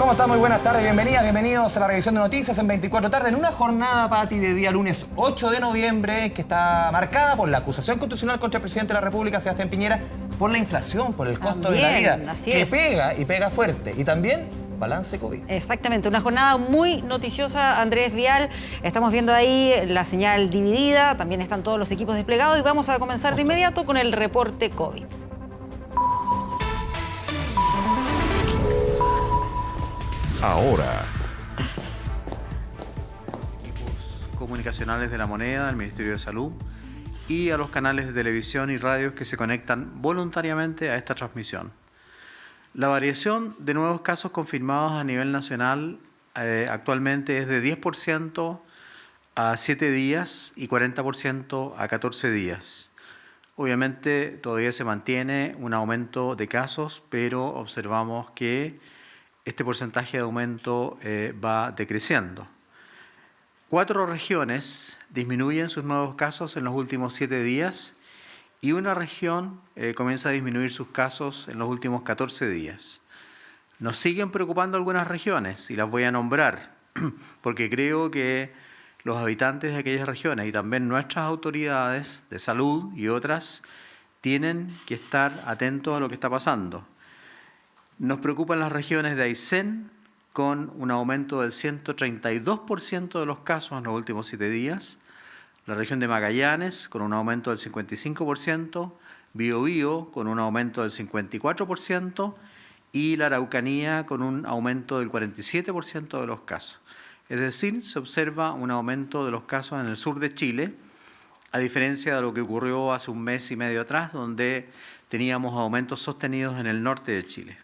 ¿Cómo está? Muy buenas tardes, bienvenidas, bienvenidos a la revisión de noticias en 24 tarde, en una jornada, Pati, de día lunes 8 de noviembre, que está marcada por la acusación constitucional contra el presidente de la República, Sebastián Piñera, por la inflación, por el costo de la vida, que pega y pega fuerte. Y también balance COVID. Exactamente, una jornada muy noticiosa, Andrés Vial. Estamos viendo ahí la señal dividida, también están todos los equipos desplegados y vamos a comenzar de inmediato con el reporte COVID. Ahora. Equipos comunicacionales de La Moneda, del Ministerio de Salud y a los canales de televisión y radios que se conectan voluntariamente a esta transmisión. La variación de nuevos casos confirmados a nivel nacional actualmente es de 10% a 7 días y 40% a 14 días. Obviamente todavía se mantiene un aumento de casos, pero observamos que este porcentaje de aumento va decreciendo. 4 regiones disminuyen sus nuevos casos en los últimos 7 días y una región comienza a disminuir sus casos en los últimos 14 días. Nos siguen preocupando algunas regiones y las voy a nombrar porque creo que los habitantes de aquellas regiones y también nuestras autoridades de salud y otras tienen que estar atentos a lo que está pasando. Nos preocupan las regiones de Aysén, con un aumento del 132% de los casos en los últimos 7 días, la región de Magallanes, con un aumento del 55%, Biobío, con un aumento del 54%, y la Araucanía, con un aumento del 47% de los casos. Es decir, se observa un aumento de los casos en el sur de Chile, a diferencia de lo que ocurrió hace un mes y medio atrás, donde teníamos aumentos sostenidos en el norte de Chile.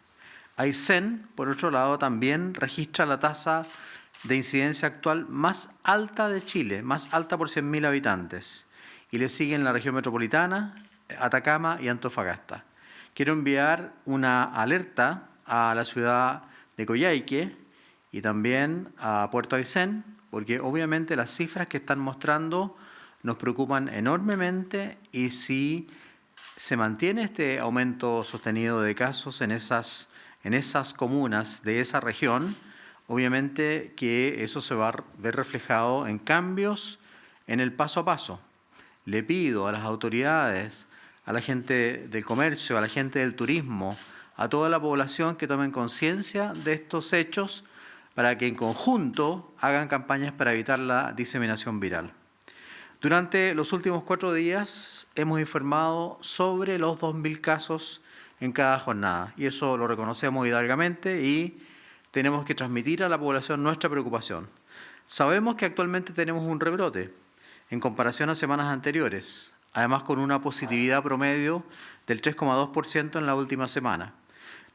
Aysén, por otro lado, también registra la tasa de incidencia actual más alta de Chile, más alta por 100.000 habitantes. Y le siguen la región metropolitana, Atacama y Antofagasta. Quiero enviar una alerta a la ciudad de Coyhaique y también a Puerto Aysén, porque obviamente las cifras que están mostrando nos preocupan enormemente y si se mantiene este aumento sostenido de casos en esas comunas de esa región, obviamente que eso se va a ver reflejado en cambios en el paso a paso. Le pido a las autoridades, a la gente del comercio, a la gente del turismo, a toda la población que tomen conciencia de estos hechos para que en conjunto hagan campañas para evitar la diseminación viral. Durante los últimos 4 días hemos informado sobre los 2.000 casos en cada jornada y eso lo reconocemos hidalgamente y tenemos que transmitir a la población nuestra preocupación. Sabemos que actualmente tenemos un rebrote en comparación a semanas anteriores, además con una positividad promedio del 3,2% en la última semana.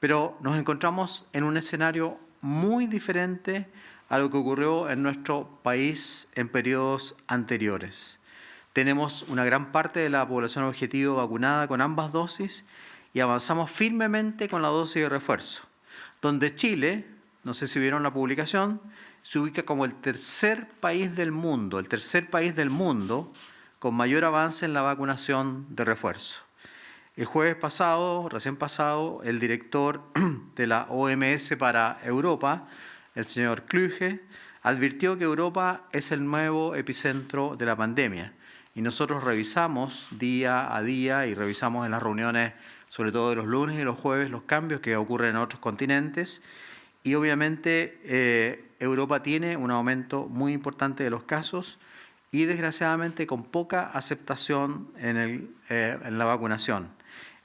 Pero nos encontramos en un escenario muy diferente a lo que ocurrió en nuestro país en periodos anteriores. Tenemos una gran parte de la población objetivo vacunada con ambas dosis y avanzamos firmemente con la dosis de refuerzo, donde Chile, no sé si vieron la publicación, se ubica como el tercer país del mundo con mayor avance en la vacunación de refuerzo. El jueves pasado, recién pasado, el director de la OMS para Europa, el señor Kluge, advirtió que Europa es el nuevo epicentro de la pandemia. Y nosotros revisamos día a día y revisamos en las reuniones, sobre todo de los lunes y los jueves, los cambios que ocurren en otros continentes. Y obviamente Europa tiene un aumento muy importante de los casos y desgraciadamente con poca aceptación en la vacunación.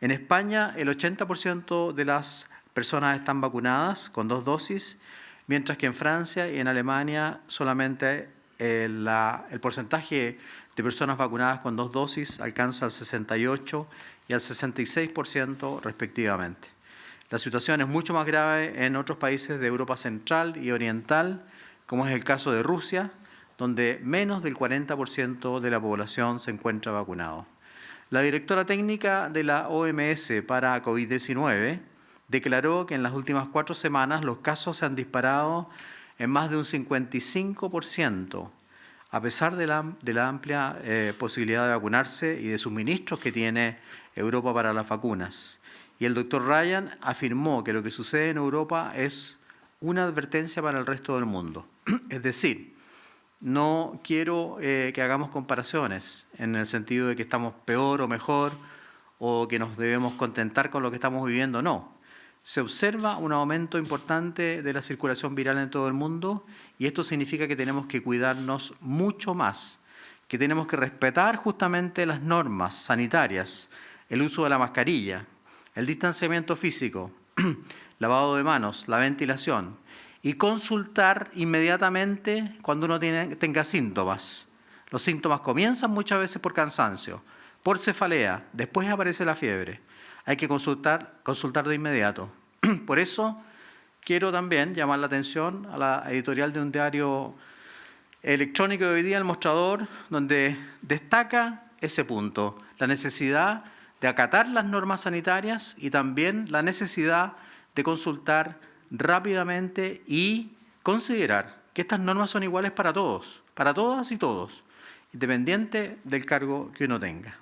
En España el 80% de las personas están vacunadas con 2 dosis, mientras que en Francia y en Alemania solamente el porcentaje de personas vacunadas con 2 dosis alcanza el 68% y al 66% respectivamente. La situación es mucho más grave en otros países de Europa Central y Oriental, como es el caso de Rusia, donde menos del 40% de la población se encuentra vacunado. La directora técnica de la OMS para COVID-19 declaró que en las últimas 4 semanas los casos se han disparado en más de un 55%, a pesar de la amplia posibilidad de vacunarse y de suministros que tiene Europa para las vacunas. Y el doctor Ryan afirmó que lo que sucede en Europa es una advertencia para el resto del mundo. Es decir, no quiero que hagamos comparaciones en el sentido de que estamos peor o mejor o que nos debemos contentar con lo que estamos viviendo, no. Se observa un aumento importante de la circulación viral en todo el mundo y esto significa que tenemos que cuidarnos mucho más, que tenemos que respetar justamente las normas sanitarias, el uso de la mascarilla, el distanciamiento físico, lavado de manos, la ventilación y consultar inmediatamente cuando uno tenga síntomas. Los síntomas comienzan muchas veces por cansancio, por cefalea, después aparece la fiebre. Hay que consultar de inmediato. Por eso quiero también llamar la atención a la editorial de un diario electrónico de hoy día, El Mostrador, donde destaca ese punto, la necesidad de acatar las normas sanitarias y también la necesidad de consultar rápidamente y considerar que estas normas son iguales para todos, para todas y todos, independiente del cargo que uno tenga.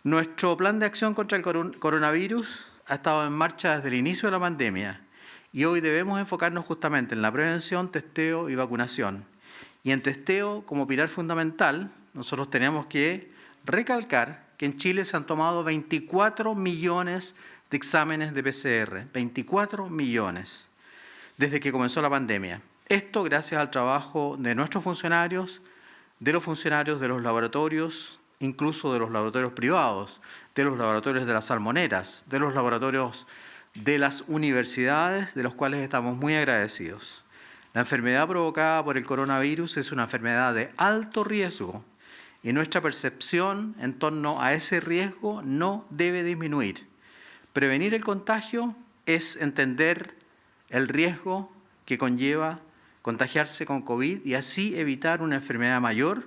Nuestro plan de acción contra el coronavirus ha estado en marcha desde el inicio de la pandemia y hoy debemos enfocarnos justamente en la prevención, testeo y vacunación. Y en testeo, como pilar fundamental, nosotros tenemos que recalcar que en Chile se han tomado 24 millones de exámenes de PCR, 24 millones, desde que comenzó la pandemia. Esto gracias al trabajo de nuestros funcionarios, de los funcionarios de los laboratorios, incluso de los laboratorios privados, de los laboratorios de las salmoneras, de los laboratorios de las universidades, de los cuales estamos muy agradecidos. La enfermedad provocada por el coronavirus es una enfermedad de alto riesgo y nuestra percepción en torno a ese riesgo no debe disminuir. Prevenir el contagio es entender el riesgo que conlleva contagiarse con COVID y así evitar una enfermedad mayor,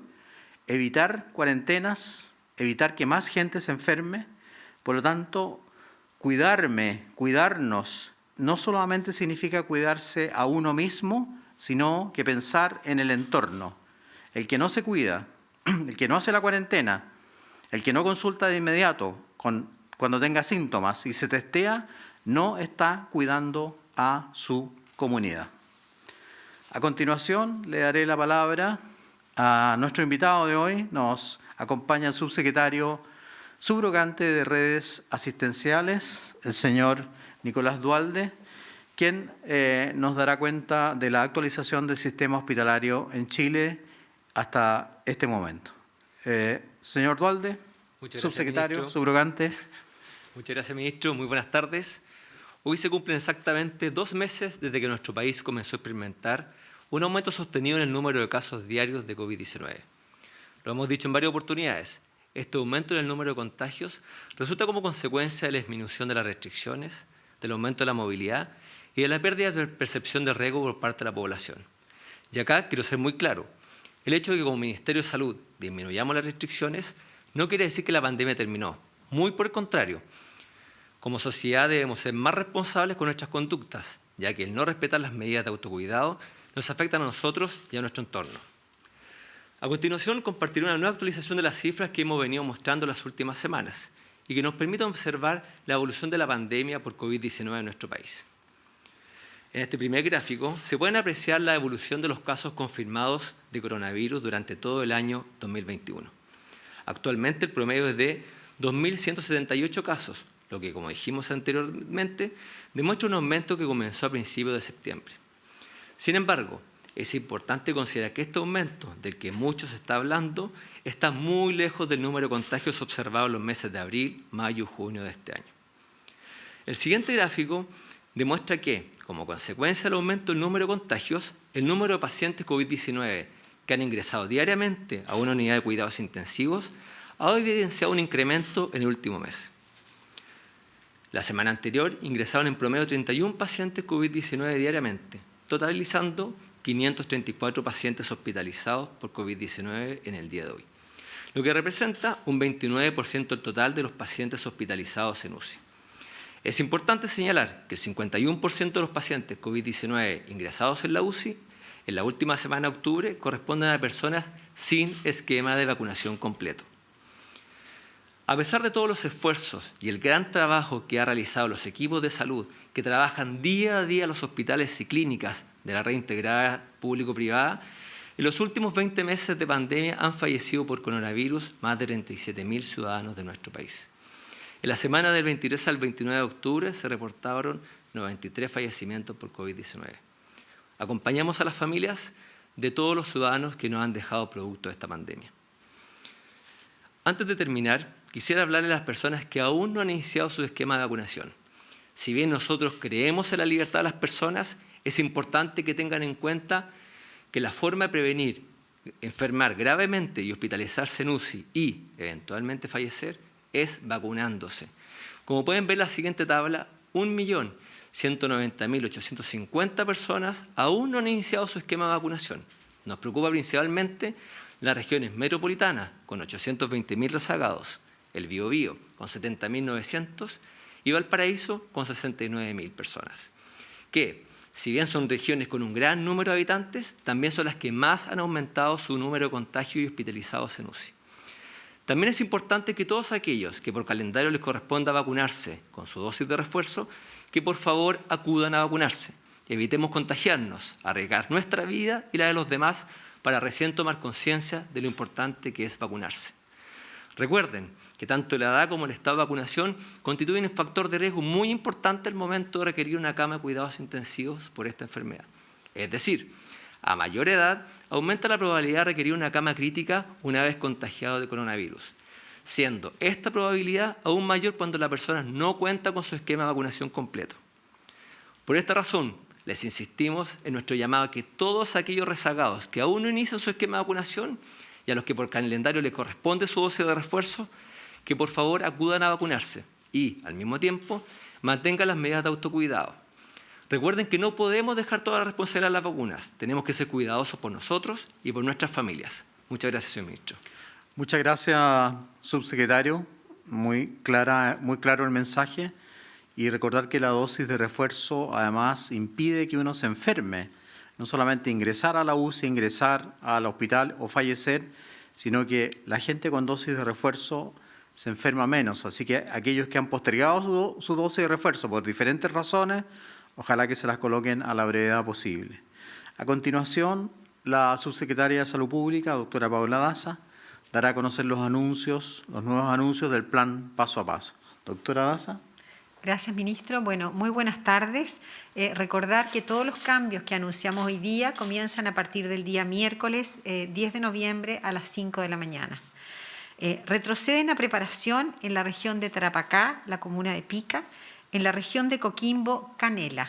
evitar cuarentenas, evitar que más gente se enferme. Por lo tanto, cuidarnos, no solamente significa cuidarse a uno mismo, sino que pensar en el entorno. El que no se cuida, el que no hace la cuarentena, el que no consulta de inmediato cuando tenga síntomas y se testea, no está cuidando a su comunidad. A continuación, le daré la palabra a nuestro invitado de hoy. Nos acompaña el subsecretario subrogante de Redes Asistenciales, el señor Nicolás Duhalde, quien nos dará cuenta de la actualización del sistema hospitalario en Chile hasta este momento. Señor Duhalde, subsecretario, ministro. Subrogante. Muchas gracias, ministro. Muy buenas tardes. Hoy se cumplen exactamente 2 meses desde que nuestro país comenzó a experimentar un aumento sostenido en el número de casos diarios de COVID-19. Lo hemos dicho en varias oportunidades. Este aumento en el número de contagios resulta como consecuencia de la disminución de las restricciones, del aumento de la movilidad y de la pérdida de percepción de riesgo por parte de la población. Y acá quiero ser muy claro. El hecho de que como Ministerio de Salud disminuyamos las restricciones no quiere decir que la pandemia terminó. Muy por el contrario. Como sociedad debemos ser más responsables con nuestras conductas, ya que el no respetar las medidas de autocuidado nos afectan a nosotros y a nuestro entorno. A continuación, compartiré una nueva actualización de las cifras que hemos venido mostrando las últimas semanas y que nos permita observar la evolución de la pandemia por COVID-19 en nuestro país. En este primer gráfico se pueden apreciar la evolución de los casos confirmados de coronavirus durante todo el año 2021. Actualmente el promedio es de 2.178 casos, lo que, como dijimos anteriormente, demuestra un aumento que comenzó a principios de septiembre. Sin embargo, es importante considerar que este aumento, del que mucho se está hablando, está muy lejos del número de contagios observados en los meses de abril, mayo y junio de este año. El siguiente gráfico demuestra que, como consecuencia del aumento del número de contagios, el número de pacientes COVID-19 que han ingresado diariamente a una unidad de cuidados intensivos ha evidenciado un incremento en el último mes. La semana anterior ingresaron en promedio 31 pacientes COVID-19 diariamente, totalizando 534 pacientes hospitalizados por COVID-19 en el día de hoy, lo que representa un 29% del total de los pacientes hospitalizados en UCI. Es importante señalar que el 51% de los pacientes COVID-19 ingresados en la UCI en la última semana de octubre corresponden a personas sin esquema de vacunación completo. A pesar de todos los esfuerzos y el gran trabajo que han realizado los equipos de salud que trabajan día a día en los hospitales y clínicas de la red integrada público-privada, en los últimos 20 meses de pandemia han fallecido por coronavirus más de 37.000 ciudadanos de nuestro país. En la semana del 23 al 29 de octubre se reportaron 93 fallecimientos por COVID-19. Acompañamos a las familias de todos los ciudadanos que nos han dejado producto de esta pandemia. Antes de terminar, quisiera hablarle a las personas que aún no han iniciado su esquema de vacunación. Si bien nosotros creemos en la libertad de las personas, es importante que tengan en cuenta que la forma de prevenir enfermar gravemente y hospitalizarse en UCI y eventualmente fallecer es vacunándose. Como pueden ver en la siguiente tabla, 1.190.850 personas aún no han iniciado su esquema de vacunación. Nos preocupa principalmente las regiones metropolitanas, con 820.000 rezagados, el Biobío, con 70.900, y Valparaíso, con 69.000 personas, que, si bien son regiones con un gran número de habitantes, también son las que más han aumentado su número de contagios y hospitalizados en UCI. También es importante que todos aquellos que por calendario les corresponda vacunarse con su dosis de refuerzo, que por favor acudan a vacunarse. Evitemos contagiarnos, arriesgar nuestra vida y la de los demás para recién tomar conciencia de lo importante que es vacunarse. Recuerden que tanto la edad como el estado de vacunación constituyen un factor de riesgo muy importante al momento de requerir una cama de cuidados intensivos por esta enfermedad. Es decir, a mayor edad aumenta la probabilidad de requerir una cama crítica una vez contagiado de coronavirus, siendo esta probabilidad aún mayor cuando la persona no cuenta con su esquema de vacunación completo. Por esta razón, les insistimos en nuestro llamado a que todos aquellos rezagados que aún no inician su esquema de vacunación y a los que por calendario les corresponde su dosis de refuerzo, que por favor acudan a vacunarse y, al mismo tiempo, mantengan las medidas de autocuidado. Recuerden que no podemos dejar toda la responsabilidad de las vacunas. Tenemos que ser cuidadosos por nosotros y por nuestras familias. Muchas gracias, señor ministro. Muchas gracias, subsecretario. Muy claro el mensaje. Y recordar que la dosis de refuerzo, además, impide que uno se enferme. No solamente ingresar a la UCI, ingresar al hospital o fallecer, sino que la gente con dosis de refuerzo se enferma menos. Así que aquellos que han postergado su dosis de refuerzo por diferentes razones, ojalá que se las coloquen a la brevedad posible. A continuación, la subsecretaria de Salud Pública, doctora Paula Daza, dará a conocer los nuevos anuncios del plan paso a paso. Doctora Daza. Gracias, ministro. Bueno, muy buenas tardes. Recordar que todos los cambios que anunciamos hoy día comienzan a partir del día miércoles 10 de noviembre a las 5 de la mañana. Retroceden a preparación en la región de Tarapacá, la comuna de Pica, en la región de Coquimbo, Canela,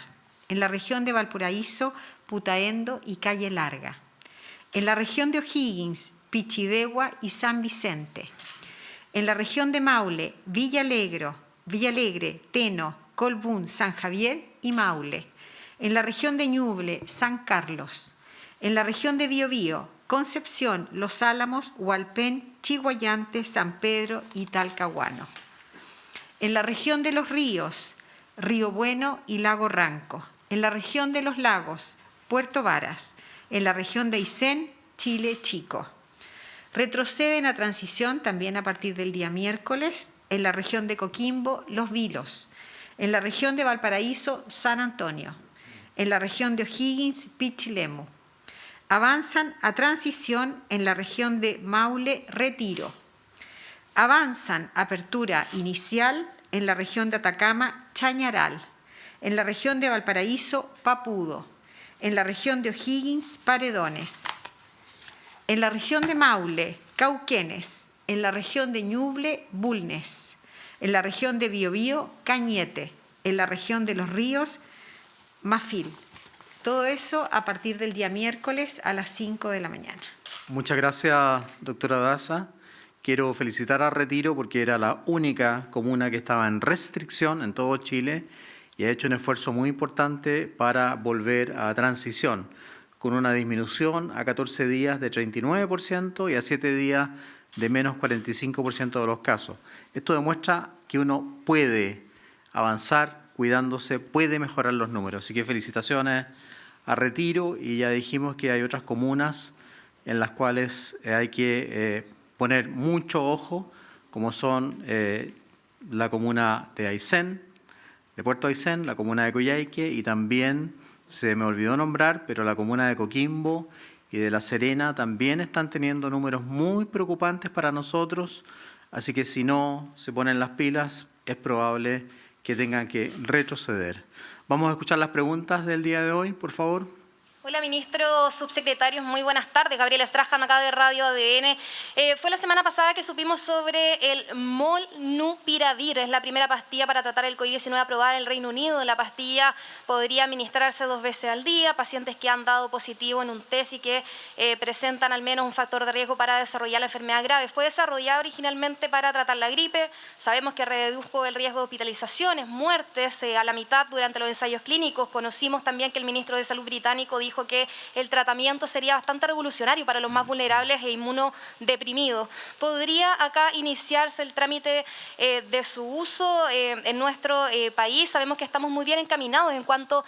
en la región de Valparaíso, Putaendo y Calle Larga, en la región de O'Higgins, Pichidegua y San Vicente, en la región de Maule, Villa Alegre, Teno, Colbún, San Javier y Maule, en la región de Ñuble, San Carlos, en la región de Biobío, Concepción, Los Álamos, Hualpén, Chiguayante, San Pedro y Talcahuano. En la región de Los Ríos, Río Bueno y Lago Ranco. En la región de Los Lagos, Puerto Varas. En la región de Aysén, Chile Chico. Retroceden a transición también a partir del día miércoles en la región de Coquimbo, Los Vilos. En la región de Valparaíso, San Antonio. En la región de O'Higgins, Pichilemu. Avanzan a transición en la región de Maule, Retiro. Avanzan apertura inicial en la región de Atacama, Chañaral. En la región de Valparaíso, Papudo. En la región de O'Higgins, Paredones. En la región de Maule, Cauquenes. En la región de Ñuble, Bulnes. En la región de Biobío, Cañete. En la región de Los Ríos, Mafil. Todo eso a partir del día miércoles a las 5 de la mañana. Muchas gracias, doctora Daza. Quiero felicitar a Retiro porque era la única comuna que estaba en restricción en todo Chile y ha hecho un esfuerzo muy importante para volver a transición, con una disminución a 14 días de 39% y a 7 días de menos 45% de los casos. Esto demuestra que uno puede avanzar cuidándose, puede mejorar los números. Así que felicitaciones a Retiro, y ya dijimos que hay otras comunas en las cuales hay que poner mucho ojo como son la comuna de Aysén, de Puerto Aysén, la comuna de Coyhaique y también, se me olvidó nombrar, pero la comuna de Coquimbo y de La Serena también están teniendo números muy preocupantes para nosotros, así que si no se ponen las pilas es probable que tengan que retroceder. Vamos a escuchar las preguntas del día de hoy, por favor. Hola, ministro, subsecretarios, muy buenas tardes. Gabriela Strahan, acá de Radio ADN. Fue la semana pasada que supimos sobre el Molnupiravir. Es la primera pastilla para tratar el COVID-19 aprobada en el Reino Unido. La pastilla podría administrarse 2 veces al día. Pacientes que han dado positivo en un test y que presentan al menos un factor de riesgo para desarrollar la enfermedad grave. Fue desarrollada originalmente para tratar la gripe. Sabemos que redujo el riesgo de hospitalizaciones, muertes a la mitad durante los ensayos clínicos. Conocimos también que el ministro de Salud británico dijo que el tratamiento sería bastante revolucionario para los más vulnerables e inmunodeprimidos. ¿Podría acá iniciarse el trámite de su uso en nuestro país? Sabemos que estamos muy bien encaminados en cuanto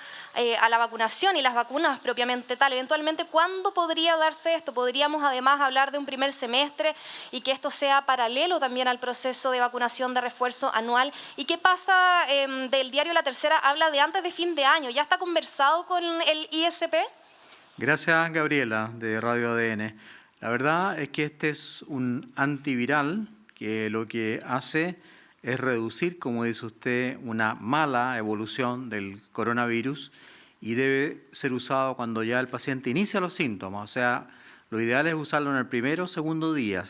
a la vacunación y las vacunas propiamente tal. Eventualmente, ¿cuándo podría darse esto? ¿Podríamos además hablar de un primer semestre y que esto sea paralelo también al proceso de vacunación de refuerzo anual? ¿Y qué pasa del diario La Tercera? Habla de antes de fin de año. ¿Ya está conversado con el ISP? Gracias, Gabriela, de Radio ADN. La verdad es que este es un antiviral que lo que hace es reducir, como dice usted, una mala evolución del coronavirus y debe ser usado cuando ya el paciente inicia los síntomas. O sea, lo ideal es usarlo en el primero o segundo día.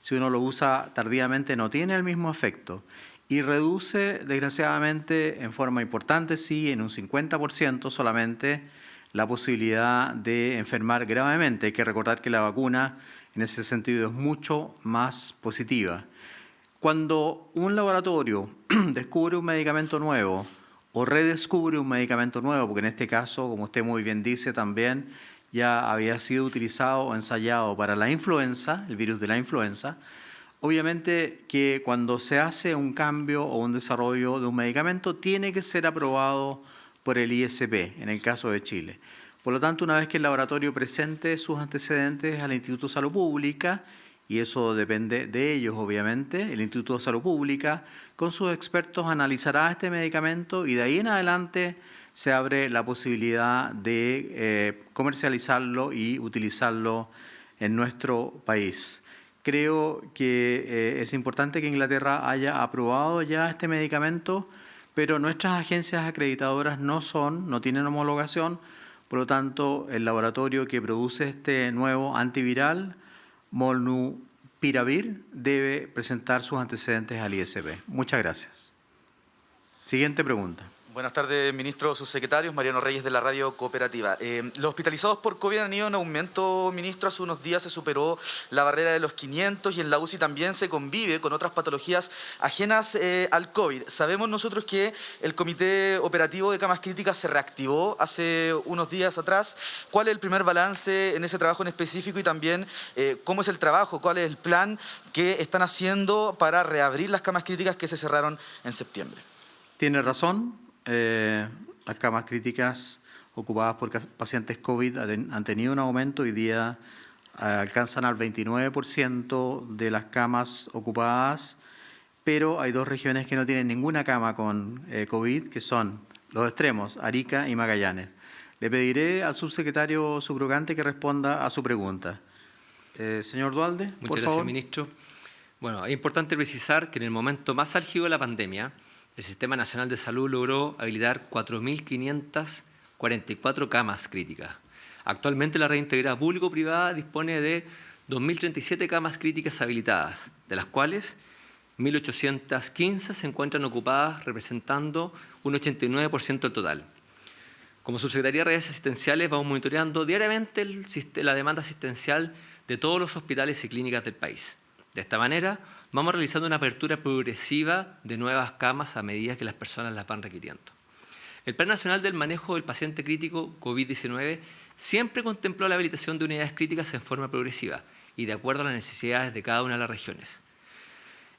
Si uno lo usa tardíamente no tiene el mismo efecto y reduce, desgraciadamente, en forma importante, sí, en un 50% solamente, la posibilidad de enfermar gravemente. Hay que recordar que la vacuna en ese sentido es mucho más positiva. Cuando un laboratorio descubre un medicamento nuevo o redescubre un medicamento nuevo, porque en este caso, como usted muy bien dice también, ya había sido utilizado o ensayado para la influenza, el virus de la influenza, obviamente que cuando se hace un cambio o un desarrollo de un medicamento tiene que ser aprobado por el ISP, en el caso de Chile. Por lo tanto, una vez que el laboratorio presente sus antecedentes al Instituto de Salud Pública, y eso depende de ellos, obviamente, el Instituto de Salud Pública, con sus expertos analizará este medicamento y de ahí en adelante se abre la posibilidad de comercializarlo y utilizarlo en nuestro país. Creo que es importante que Inglaterra haya aprobado ya este medicamento, pero nuestras agencias acreditadoras no tienen homologación, por lo tanto, el laboratorio que produce este nuevo antiviral, Molnupiravir, debe presentar sus antecedentes al ISP. Muchas gracias. Siguiente pregunta. Buenas tardes, ministros, subsecretarios. Mariano Reyes, de la Radio Cooperativa. Los hospitalizados por COVID han ido en aumento, ministro. Hace unos días se superó la barrera de los 500 y en la UCI también se convive con otras patologías ajenas al COVID. Sabemos nosotros que el Comité Operativo de Camas Críticas se reactivó hace unos días atrás. ¿Cuál es el primer balance en ese trabajo en específico y también cómo es el trabajo, cuál es el plan que están haciendo para reabrir las camas críticas que se cerraron en septiembre? Tiene razón. Las camas críticas ocupadas por pacientes COVID han tenido un aumento. Hoy día alcanzan al 29% de las camas ocupadas, pero hay 2 regiones que no tienen ninguna cama con COVID, que son los extremos, Arica y Magallanes. Le pediré al subsecretario subrogante que responda a su pregunta. Señor Duhalde, por favor. Muchas gracias, ministro. Bueno, es importante precisar que en el momento más álgido de la pandemia, el Sistema Nacional de Salud logró habilitar 4.544 camas críticas. Actualmente la red integrada público-privada dispone de 2.037 camas críticas habilitadas, de las cuales 1.815 se encuentran ocupadas, representando un 89% del total. Como Subsecretaría de Redes Asistenciales vamos monitoreando diariamente la demanda asistencial de todos los hospitales y clínicas del país. De esta manera, vamos realizando una apertura progresiva de nuevas camas a medida que las personas las van requiriendo. El Plan Nacional del Manejo del Paciente Crítico COVID-19 siempre contempló la habilitación de unidades críticas en forma progresiva y de acuerdo a las necesidades de cada una de las regiones,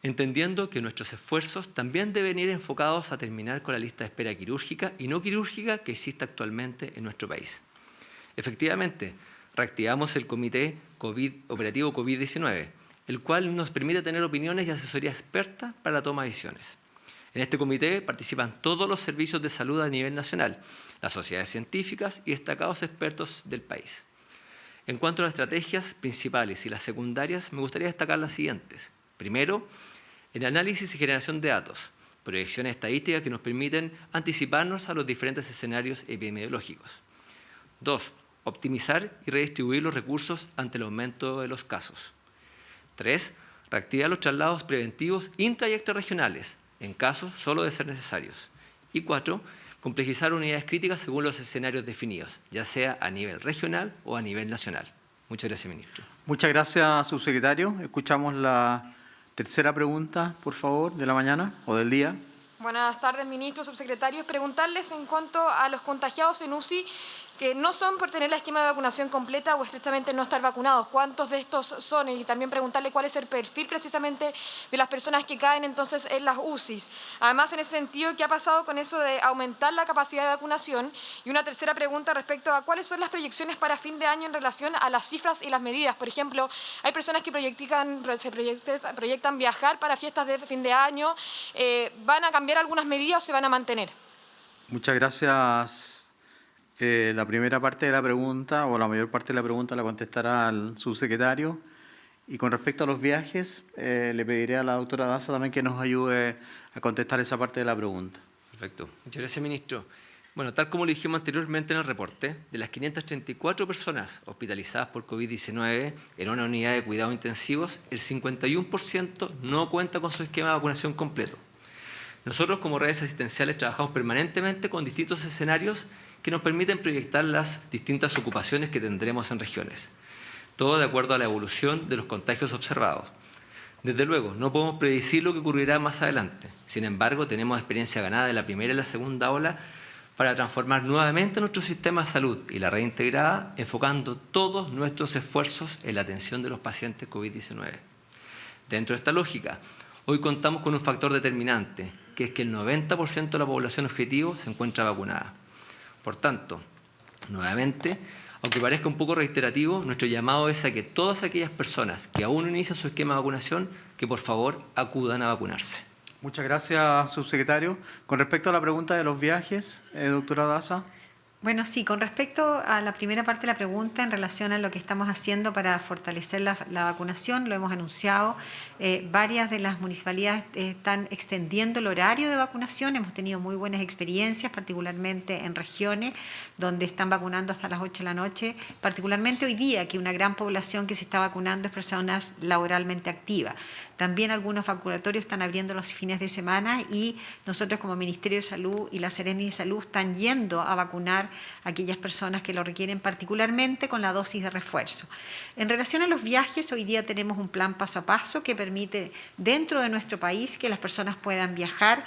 entendiendo que nuestros esfuerzos también deben ir enfocados a terminar con la lista de espera quirúrgica y no quirúrgica que existe actualmente en nuestro país. Efectivamente, reactivamos el Comité Operativo COVID-19, el cual nos permite tener opiniones y asesoría experta para la toma de decisiones. En este comité participan todos los servicios de salud a nivel nacional, las sociedades científicas y destacados expertos del país. En cuanto a las estrategias principales y las secundarias, me gustaría destacar las siguientes. Primero, el análisis y generación de datos, proyecciones estadísticas que nos permiten anticiparnos a los diferentes escenarios epidemiológicos. 2. Optimizar y redistribuir los recursos ante el aumento de los casos. 3. Reactivar los traslados preventivos intrayectorregionales, en caso solo de ser necesarios. Y 4. Complejizar unidades críticas según los escenarios definidos, ya sea a nivel regional o a nivel nacional. Muchas gracias, ministro. Muchas gracias, subsecretario. Escuchamos la tercera pregunta, por favor, de la mañana o del día. Buenas tardes, ministros, subsecretarios. Preguntarles en cuanto a los contagiados en UCI que no son por tener la esquema de vacunación completa o estrictamente no estar vacunados. ¿Cuántos de estos son? Y también preguntarle cuál es el perfil precisamente de las personas que caen entonces en las UCIs. Además, en ese sentido, ¿qué ha pasado con eso de aumentar la capacidad de vacunación? Y una tercera pregunta respecto a cuáles son las proyecciones para fin de año en relación a las cifras y las medidas. Por ejemplo, hay personas que proyectan viajar para fiestas de fin de año. ¿Van a cambiar algunas medidas o se van a mantener? Muchas gracias. La primera parte de la pregunta, o la mayor parte de la pregunta, la contestará al subsecretario. Y con respecto a los viajes, le pediré a la doctora Daza también que nos ayude a contestar esa parte de la pregunta. Perfecto. Muchas gracias, ministro. Bueno, tal como lo dijimos anteriormente en el reporte, de las 534 personas hospitalizadas por COVID-19 en una unidad de cuidados intensivos, el 51% no cuenta con su esquema de vacunación completo. Nosotros, como redes asistenciales, trabajamos permanentemente con distintos escenarios que nos permiten proyectar las distintas ocupaciones que tendremos en regiones. Todo de acuerdo a la evolución de los contagios observados. Desde luego, no podemos predecir lo que ocurrirá más adelante. Sin embargo, tenemos experiencia ganada de la primera y la segunda ola para transformar nuevamente nuestro sistema de salud y la red integrada, enfocando todos nuestros esfuerzos en la atención de los pacientes COVID-19. Dentro de esta lógica, hoy contamos con un factor determinante, que es que el 90% de la población objetivo se encuentra vacunada. Por tanto, nuevamente, aunque parezca un poco reiterativo, nuestro llamado es a que todas aquellas personas que aún no inician su esquema de vacunación, que por favor acudan a vacunarse. Muchas gracias, subsecretario. Con respecto a la pregunta de los viajes, doctora Daza. Bueno, sí, con respecto a la primera parte de la pregunta en relación a lo que estamos haciendo para fortalecer la vacunación, lo hemos anunciado. Varias de las municipalidades están extendiendo el horario de vacunación. Hemos tenido muy buenas experiencias, particularmente en regiones donde están vacunando hasta las 8 de la noche, particularmente hoy día, que una gran población que se está vacunando es personas laboralmente activas. También algunos vacunatorios están abriendo los fines de semana y nosotros como Ministerio de Salud y la Seremi de Salud están yendo a vacunar a aquellas personas que lo requieren, particularmente con la dosis de refuerzo. En relación a los viajes, hoy día tenemos un plan paso a paso que permite dentro de nuestro país que las personas puedan viajar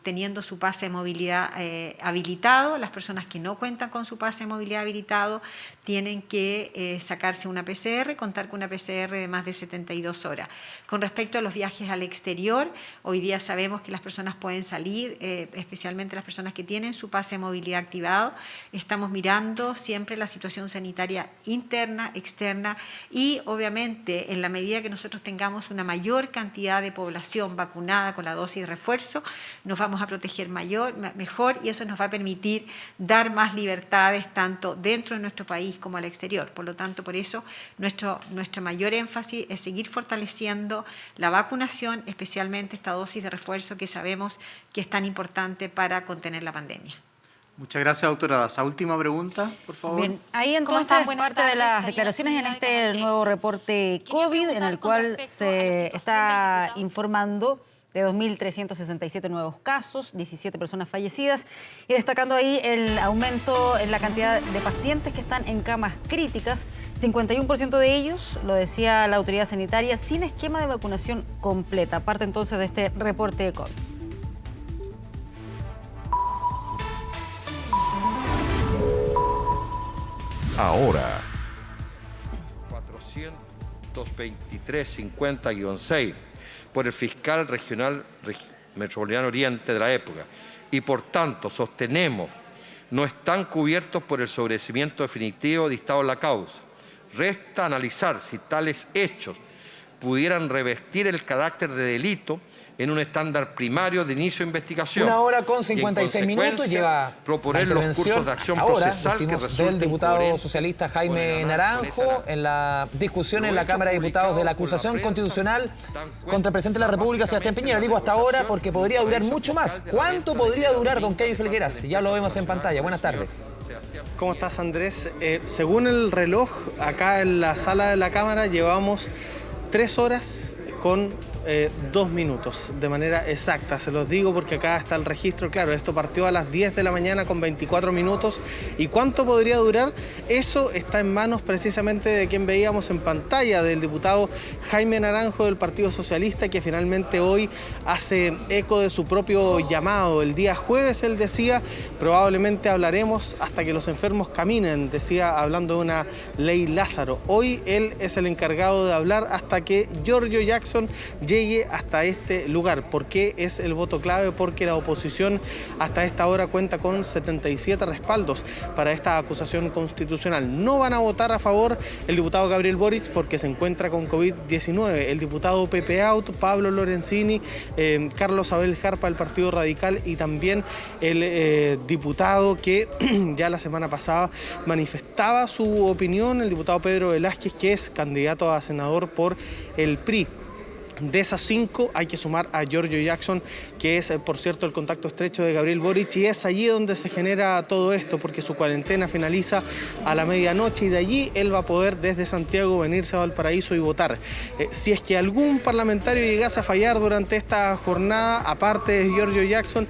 teniendo su pase de movilidad habilitado. Las personas que no cuentan con su pase de movilidad habilitado tienen que sacarse una PCR, contar con una PCR de más de 72 horas. Con respecto a los viajes al exterior, hoy día sabemos que las personas pueden salir, especialmente las personas que tienen su pase de movilidad activado. Estamos mirando siempre la situación sanitaria interna, externa y obviamente en la medida que nosotros tengamos una mayor cantidad de población vacunada con la dosis de refuerzo, nos vamos a proteger mejor y eso nos va a permitir dar más libertades tanto dentro de nuestro país como al exterior. Por lo tanto, por eso nuestro mayor énfasis es seguir fortaleciendo la vacunación, especialmente esta dosis de refuerzo que sabemos que es tan importante para contener la pandemia. Muchas gracias, doctora Daza. Última pregunta, por favor. Bien, ahí entonces parte de las declaraciones en este nuevo reporte COVID, en el cual se está informando de 2.367 nuevos casos, 17 personas fallecidas y destacando ahí el aumento en la cantidad de pacientes que están en camas críticas, 51% de ellos, lo decía la autoridad sanitaria, sin esquema de vacunación completa. Parte entonces de este reporte de COVID. Ahora. 423-50-6 por el fiscal regional metropolitano Oriente de la época y por tanto sostenemos no están cubiertos por el sobreseimiento definitivo dictado en la causa. Resta analizar si tales hechos pudieran revestir el carácter de delito en un estándar primario de inicio de investigación. 1 hora con 56 minutos lleva proponer la los intervención cursos de acción ahora, procesal que decimos, resulten del diputado coherentes socialista con Jaime el Naranjo en la discusión en la Cámara de Diputados de la acusación constitucional contra el presidente de la República, Sebastián Piñera. Digo hasta ahora porque podría durar mucho más. ¿Cuánto podría durar, don Kevin Felgueras? Ya lo vemos en pantalla. Buenas tardes. ¿Cómo estás, Andrés? Según el reloj, acá en la sala de la Cámara llevamos 3 horas con 2 minutos, de manera exacta. Se los digo porque acá está el registro. Claro, esto partió a las 10 de la mañana con 24 minutos. ¿Y cuánto podría durar? Eso está en manos precisamente de quien veíamos en pantalla, del diputado Jaime Naranjo del Partido Socialista, que finalmente hoy hace eco de su propio llamado. El día jueves él decía, probablemente hablaremos hasta que los enfermos caminen, decía, hablando de una ley Lázaro. Hoy él es el encargado de hablar hasta que Giorgio Jackson llegue hasta este lugar. ¿Por qué es el voto clave? Porque la oposición hasta esta hora cuenta con 77 respaldos para esta acusación constitucional. No van a votar a favor el diputado Gabriel Boric porque se encuentra con COVID-19. El diputado Pepe Out, Pablo Lorenzini, Carlos Abel Jarpa del Partido Radical y también el diputado que ya la semana pasada manifestaba su opinión, el diputado Pedro Velázquez, que es candidato a senador por el PRI. De esas 5 hay que sumar a Giorgio Jackson, que es, por cierto, el contacto estrecho de Gabriel Boric, y es allí donde se genera todo esto, porque su cuarentena finaliza a la medianoche y de allí él va a poder desde Santiago venirse a Valparaíso y votar. Si es que algún parlamentario llegase a fallar durante esta jornada, aparte de Giorgio Jackson,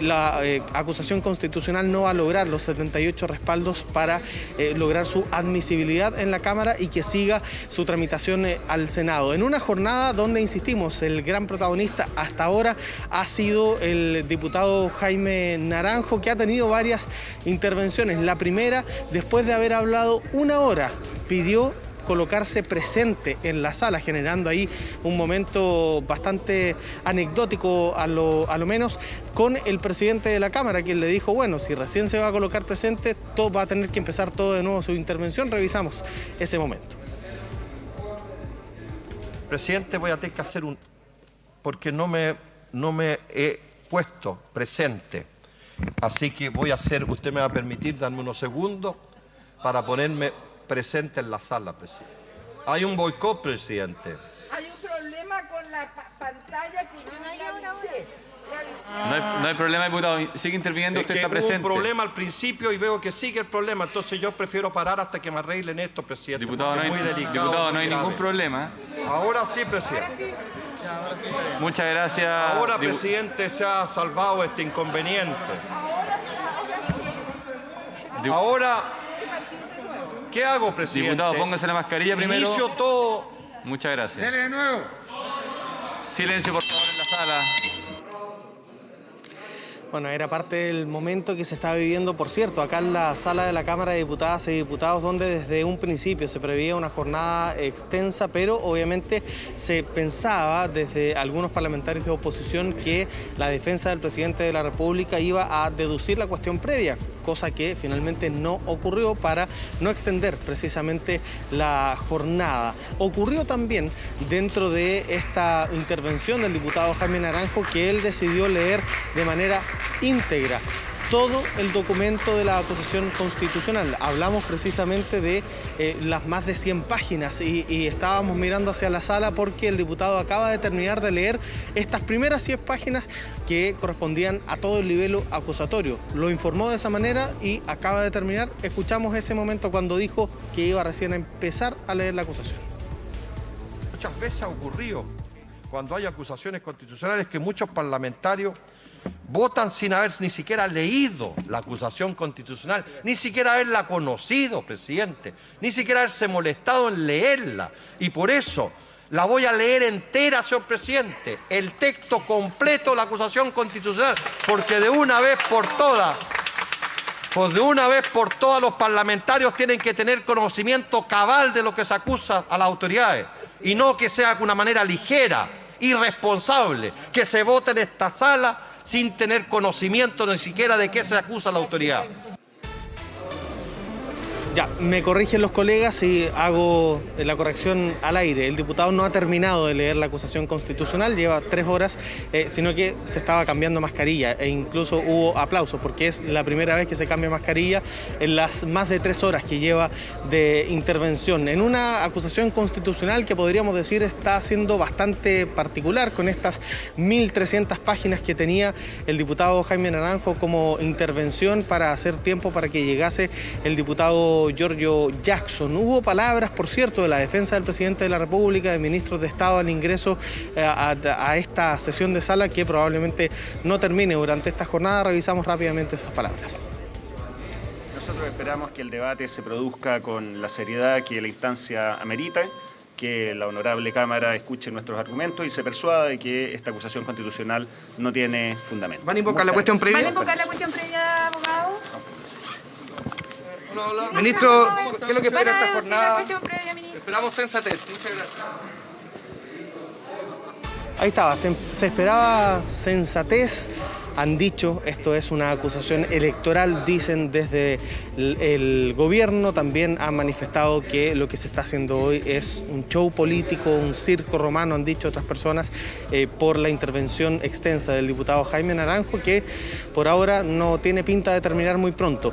la acusación constitucional no va a lograr los 78 respaldos para lograr su admisibilidad en la Cámara y que siga su tramitación al Senado. En una jornada donde, insistimos, el gran protagonista hasta ahora ha sido el diputado Jaime Naranjo, que ha tenido varias intervenciones. La primera, después de haber hablado 1 hora, pidió colocarse presente en la sala, generando ahí un momento bastante anecdótico a lo menos con el presidente de la Cámara, quien le dijo, bueno, si recién se va a colocar presente, todo va a tener que empezar todo de nuevo su intervención. Revisamos ese momento. Presidente, voy a tener que hacer porque no me he puesto presente. Así que voy a hacer, usted me va a permitir darme unos segundos para ponerme presente en la sala, presidente. Hay un boicot, presidente. Hay un problema con la pantalla que yo le avisé. No hay problema, diputado. Sigue interviniendo, usted está presente. Hubo un problema al principio y veo que sigue el problema, entonces yo prefiero parar hasta que me arreglen esto, presidente. Diputado, no hay, muy delicado, diputado, no hay grave. ningún problema. Ahora sí, presidente. Muchas gracias. Ahora, presidente, se ha salvado este inconveniente. Ahora, ¿qué hago, presidente? Diputado, póngase la mascarilla primero. Inicio todo. Muchas gracias. Dele de nuevo. Silencio, por favor, en la sala. Bueno, era parte del momento que se estaba viviendo, por cierto, acá en la sala de la Cámara de Diputadas y Diputados, donde desde un principio se preveía una jornada extensa, pero obviamente se pensaba desde algunos parlamentarios de oposición que la defensa del presidente de la República iba a deducir la cuestión previa, cosa que finalmente no ocurrió para no extender precisamente la jornada. Ocurrió también dentro de esta intervención del diputado Jaime Naranjo que él decidió leer de manera íntegra todo el documento de la acusación constitucional. Hablamos precisamente de las más de 100 páginas y estábamos mirando hacia la sala porque el diputado acaba de terminar de leer estas primeras 100 páginas que correspondían a todo el libelo acusatorio. Lo informó de esa manera y acaba de terminar. Escuchamos ese momento cuando dijo que iba recién a empezar a leer la acusación. Muchas veces ha ocurrido cuando hay acusaciones constitucionales que muchos parlamentarios votan sin haber ni siquiera leído la acusación constitucional, ni siquiera haberla conocido, presidente, ni siquiera haberse molestado en leerla. Y por eso la voy a leer entera, señor presidente, el texto completo de la acusación constitucional, porque de una vez por todas, los parlamentarios tienen que tener conocimiento cabal de lo que se acusa a las autoridades, y no que sea de una manera ligera, irresponsable, que se vote en esta sala sin tener conocimiento ni siquiera de qué se acusa a la autoridad. Ya, me corrigen los colegas y hago la corrección al aire. El diputado no ha terminado de leer la acusación constitucional, lleva 3 horas, sino que se estaba cambiando mascarilla e incluso hubo aplausos porque es la primera vez que se cambia mascarilla en las más de 3 horas que lleva de intervención. En una acusación constitucional que podríamos decir está siendo bastante particular con estas 1.300 páginas que tenía el diputado Jaime Naranjo como intervención para hacer tiempo para que llegase el diputado Giorgio Jackson. Hubo palabras, por cierto, de la defensa del presidente de la República, de ministros de Estado al ingreso a esta sesión de sala que probablemente no termine durante esta jornada. Revisamos rápidamente esas palabras. Nosotros esperamos que el debate se produzca con la seriedad que la instancia amerita, que la honorable Cámara escuche nuestros argumentos y se persuada de que esta acusación constitucional no tiene fundamento. ¿Van a invocar la cuestión previa? ¿Van a invocar la cuestión previa, abogado? Ministro, ¿qué es lo que espera esta jornada? Esperamos sensatez. Muchas gracias. Ahí estaba, se esperaba sensatez. Han dicho, esto es una acusación electoral, dicen desde el gobierno, también han manifestado que lo que se está haciendo hoy es un show político, un circo romano, han dicho otras personas, por la intervención extensa del diputado Jaime Naranjo, que por ahora no tiene pinta de terminar muy pronto.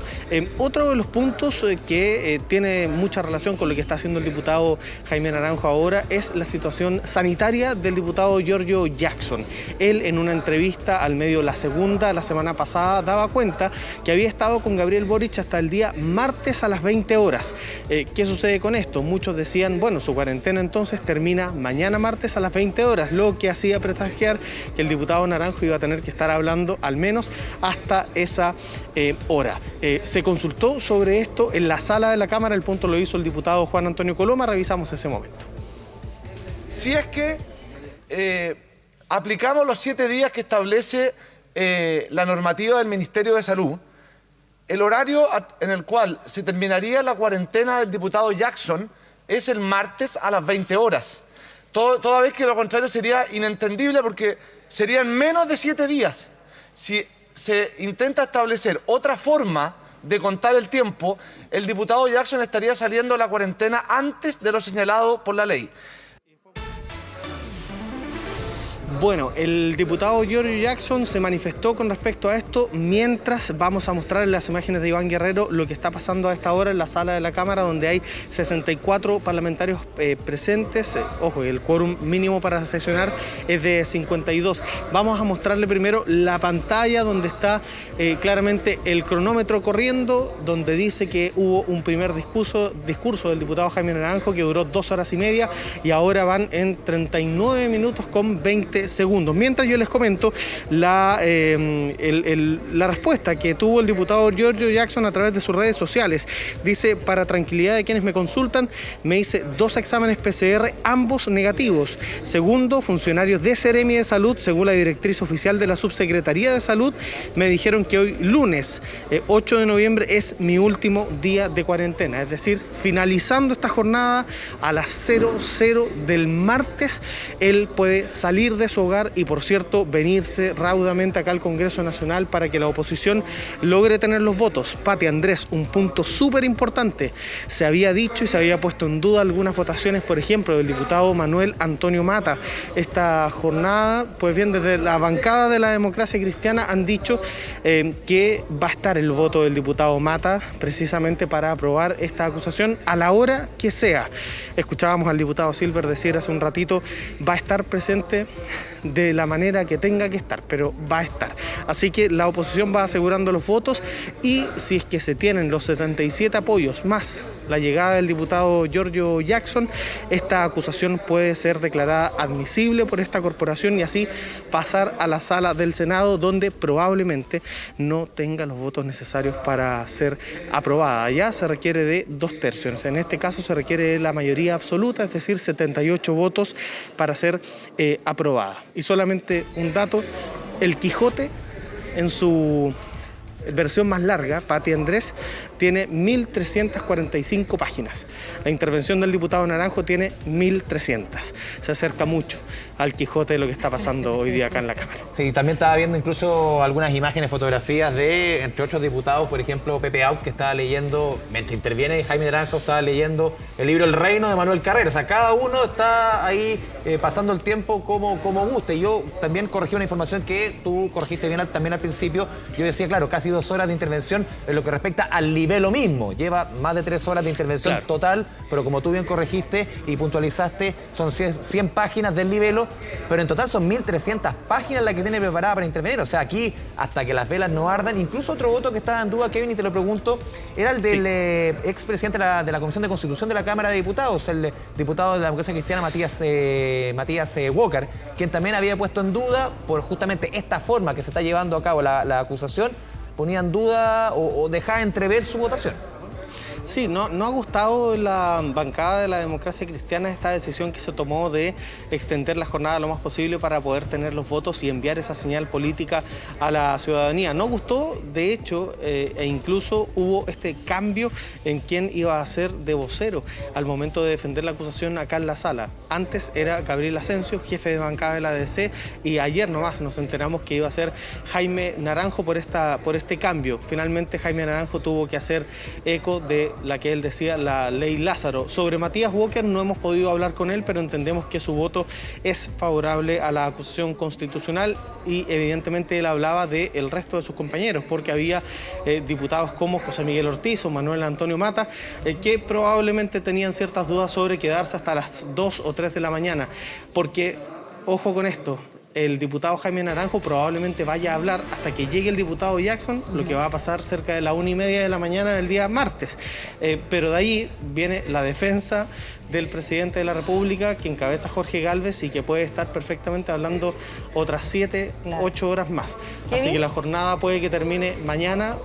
Otro de los puntos que tiene mucha relación con lo que está haciendo el diputado Jaime Naranjo ahora es la situación sanitaria del diputado Giorgio Jackson. Él, en una entrevista al medio La Segunda, la semana pasada, daba cuenta que había estado con Gabriel Boric hasta el día martes a las 20 horas. ¿Qué sucede con esto? Muchos decían, bueno, su cuarentena entonces termina mañana martes a las 20 horas, lo que hacía presagiar que el diputado Naranjo iba a tener que estar hablando al menos hasta esa hora. Se consultó sobre esto en la sala de la Cámara, el punto lo hizo el diputado Juan Antonio Coloma, revisamos ese momento. Si es que aplicamos los 7 días que establece la normativa del Ministerio de Salud, el horario en el cual se terminaría la cuarentena del diputado Jackson es el martes a las 20 horas. Toda vez que lo contrario sería inentendible porque serían menos de 7 días. Si se intenta establecer otra forma de contar el tiempo, el diputado Jackson estaría saliendo de la cuarentena antes de lo señalado por la ley. Bueno, el diputado Giorgio Jackson se manifestó con respecto a esto mientras vamos a mostrar en las imágenes de Iván Guerrero lo que está pasando a esta hora en la sala de la Cámara, donde hay 64 parlamentarios presentes. Ojo, el quórum mínimo para sesionar es de 52. Vamos a mostrarle primero la pantalla donde está claramente el cronómetro corriendo, donde dice que hubo un primer discurso del diputado Jaime Naranjo que duró 2 horas y media y ahora van en 39 minutos con 20 segundos. Mientras yo les comento la respuesta que tuvo el diputado Giorgio Jackson a través de sus redes sociales. Dice, para tranquilidad de quienes me consultan, me hice 2 exámenes PCR, ambos negativos. Segundo, funcionarios de Seremi de Salud, según la directriz oficial de la Subsecretaría de Salud, me dijeron que hoy lunes 8 de noviembre es mi último día de cuarentena. Es decir, finalizando esta jornada a las 00 del martes, él puede salir de su hogar y, por cierto, venirse raudamente acá al Congreso Nacional para que la oposición logre tener los votos. Pati Andrés, un punto súper importante. Se había dicho y se había puesto en duda algunas votaciones, por ejemplo, del diputado Manuel Antonio Mata. Esta jornada, pues bien, desde la bancada de la Democracia Cristiana han dicho que va a estar el voto del diputado Mata precisamente para aprobar esta acusación a la hora que sea. Escuchábamos al diputado Silver decir hace un ratito, va a estar presente de la manera que tenga que estar, pero va a estar. Así que la oposición va asegurando los votos y si es que se tienen los 77 apoyos más la llegada del diputado Giorgio Jackson, esta acusación puede ser declarada admisible por esta corporación y así pasar a la sala del Senado, donde probablemente no tenga los votos necesarios para ser aprobada. Allá se requiere de 2/3. En este caso se requiere de la mayoría absoluta, es decir, 78 votos para ser aprobada. Y solamente un dato, el Quijote en su versión más larga, Pati Andrés, tiene 1.345 páginas. La intervención del diputado Naranjo tiene 1.300. Se acerca mucho al Quijote de lo que está pasando hoy día acá en la Cámara. Sí, también estaba viendo incluso algunas imágenes, fotografías de, entre otros diputados, por ejemplo, Pepe Out, que estaba leyendo, mientras interviene Jaime Naranjo, estaba leyendo el libro El Reino de Manuel Carrera. O sea, cada uno está ahí pasando el tiempo como guste. Yo también corregí una información que tú corregiste bien también al principio. Yo decía, claro, casi 2 horas de intervención en lo que respecta al libelo mismo. Lleva más de 3 horas de intervención total, pero como tú bien corregiste y puntualizaste, son 100 páginas del libelo, pero en total son 1.300 páginas las que tiene preparada para intervenir. O sea, aquí, hasta que las velas no ardan. Incluso otro voto que estaba en duda, Kevin, y te lo pregunto, era el del expresidente de la Comisión de Constitución de la Cámara de Diputados, el diputado de la Democracia Cristiana, Matías Walker, quien también había puesto en duda, por justamente esta forma que se está llevando a cabo la acusación, ponía en duda o dejaba entrever su votación. Sí, no ha gustado la bancada de la Democracia Cristiana esta decisión que se tomó de extender la jornada lo más posible para poder tener los votos y enviar esa señal política a la ciudadanía. No gustó, de hecho, e incluso hubo este cambio en quién iba a ser de vocero al momento de defender la acusación acá en la sala. Antes era Gabriel Asensio, jefe de bancada de la DC, y ayer nomás nos enteramos que iba a ser Jaime Naranjo por este cambio. Finalmente Jaime Naranjo tuvo que hacer eco de la que él decía, la ley Lázaro. Sobre Matías Walker no hemos podido hablar con él, pero entendemos que su voto es favorable a la acusación constitucional y evidentemente él hablaba del resto de sus compañeros, porque había diputados como José Miguel Ortiz o Manuel Antonio Mata, que probablemente tenían ciertas dudas sobre quedarse hasta las 2 o 3 de la mañana, porque, ojo con esto, el diputado Jaime Naranjo probablemente vaya a hablar hasta que llegue el diputado Jackson, lo que va a pasar cerca de la 1:30 de la mañana del día martes. Pero de ahí viene la defensa del presidente de la República, que encabeza Jorge Gálvez y que puede estar perfectamente hablando otras 7, 8 horas más. Así que la jornada puede que termine mañana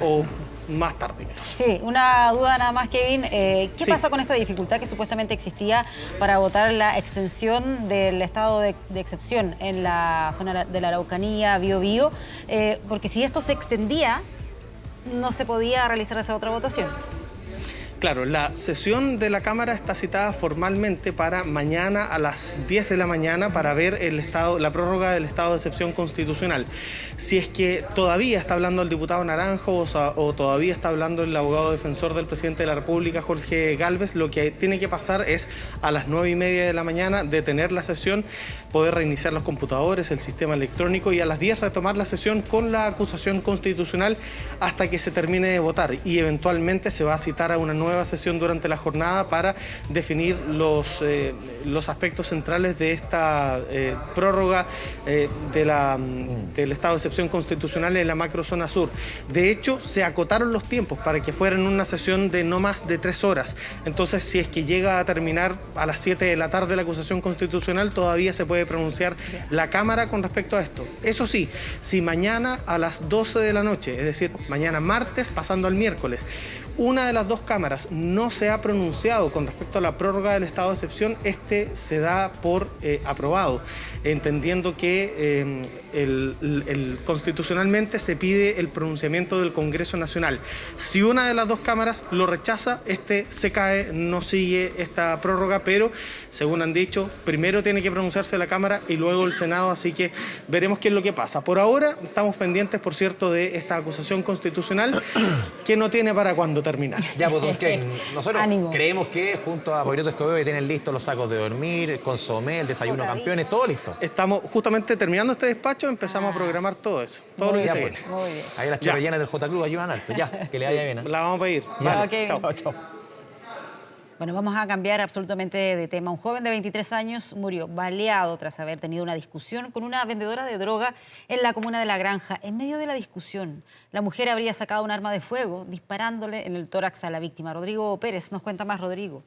o más tarde. Sí, una duda nada más, Kevin. ¿Qué pasa con esta dificultad que supuestamente existía para votar la extensión del estado de excepción en la zona de la Araucanía, Biobío? Porque si esto se extendía, no se podía realizar esa otra votación. Claro, la sesión de la Cámara está citada formalmente para mañana a las 10 de la mañana para ver la prórroga del estado de excepción constitucional. Si es que todavía está hablando el diputado Naranjo o todavía está hablando el abogado defensor del presidente de la República, Jorge Gálvez, lo que tiene que pasar es a las 9:30 de la mañana detener la sesión, poder reiniciar los computadores, el sistema electrónico y a las 10 retomar la sesión con la acusación constitucional hasta que se termine de votar y eventualmente se va a citar a una nueva sesión durante la jornada para definir los aspectos centrales de esta prórroga del estado de excepción constitucional en la macrozona sur. De hecho, se acotaron los tiempos para que fueran una sesión de no más de 3 horas. Entonces, si es que llega a terminar a las 7 de la tarde la acusación constitucional, todavía se puede pronunciar la Cámara con respecto a esto. Eso sí, si mañana a las 12 de la noche, es decir, mañana martes pasando al miércoles, una de las dos cámaras no se ha pronunciado con respecto a la prórroga del estado de excepción, este se da por aprobado, entendiendo que constitucionalmente se pide el pronunciamiento del Congreso Nacional. Si una de las dos cámaras lo rechaza, este se cae, no sigue esta prórroga, pero según han dicho, primero tiene que pronunciarse la Cámara y luego el Senado, así que veremos qué es lo que pasa. Por ahora estamos pendientes, por cierto, de esta acusación constitucional que no tiene para cuándo terminar. Ya, pues, don Kevin, nosotros creemos que junto a Poirito Escobedo ya tienen listos los sacos de dormir, el consomé, el desayuno campeones, todo listo. Estamos justamente terminando este despacho, empezamos a programar todo eso, todo lo que se viene. Muy bien. Ahí las chorrellanas del J. Club ayudan harto. Ya, que le vaya bien. La vamos a pedir. Vale. Chao. Chao. Bueno, vamos a cambiar absolutamente de tema. Un joven de 23 años murió baleado tras haber tenido una discusión con una vendedora de droga en la comuna de La Granja. En medio de la discusión, la mujer habría sacado un arma de fuego disparándole en el tórax a la víctima. Rodrigo Pérez nos cuenta más, Rodrigo.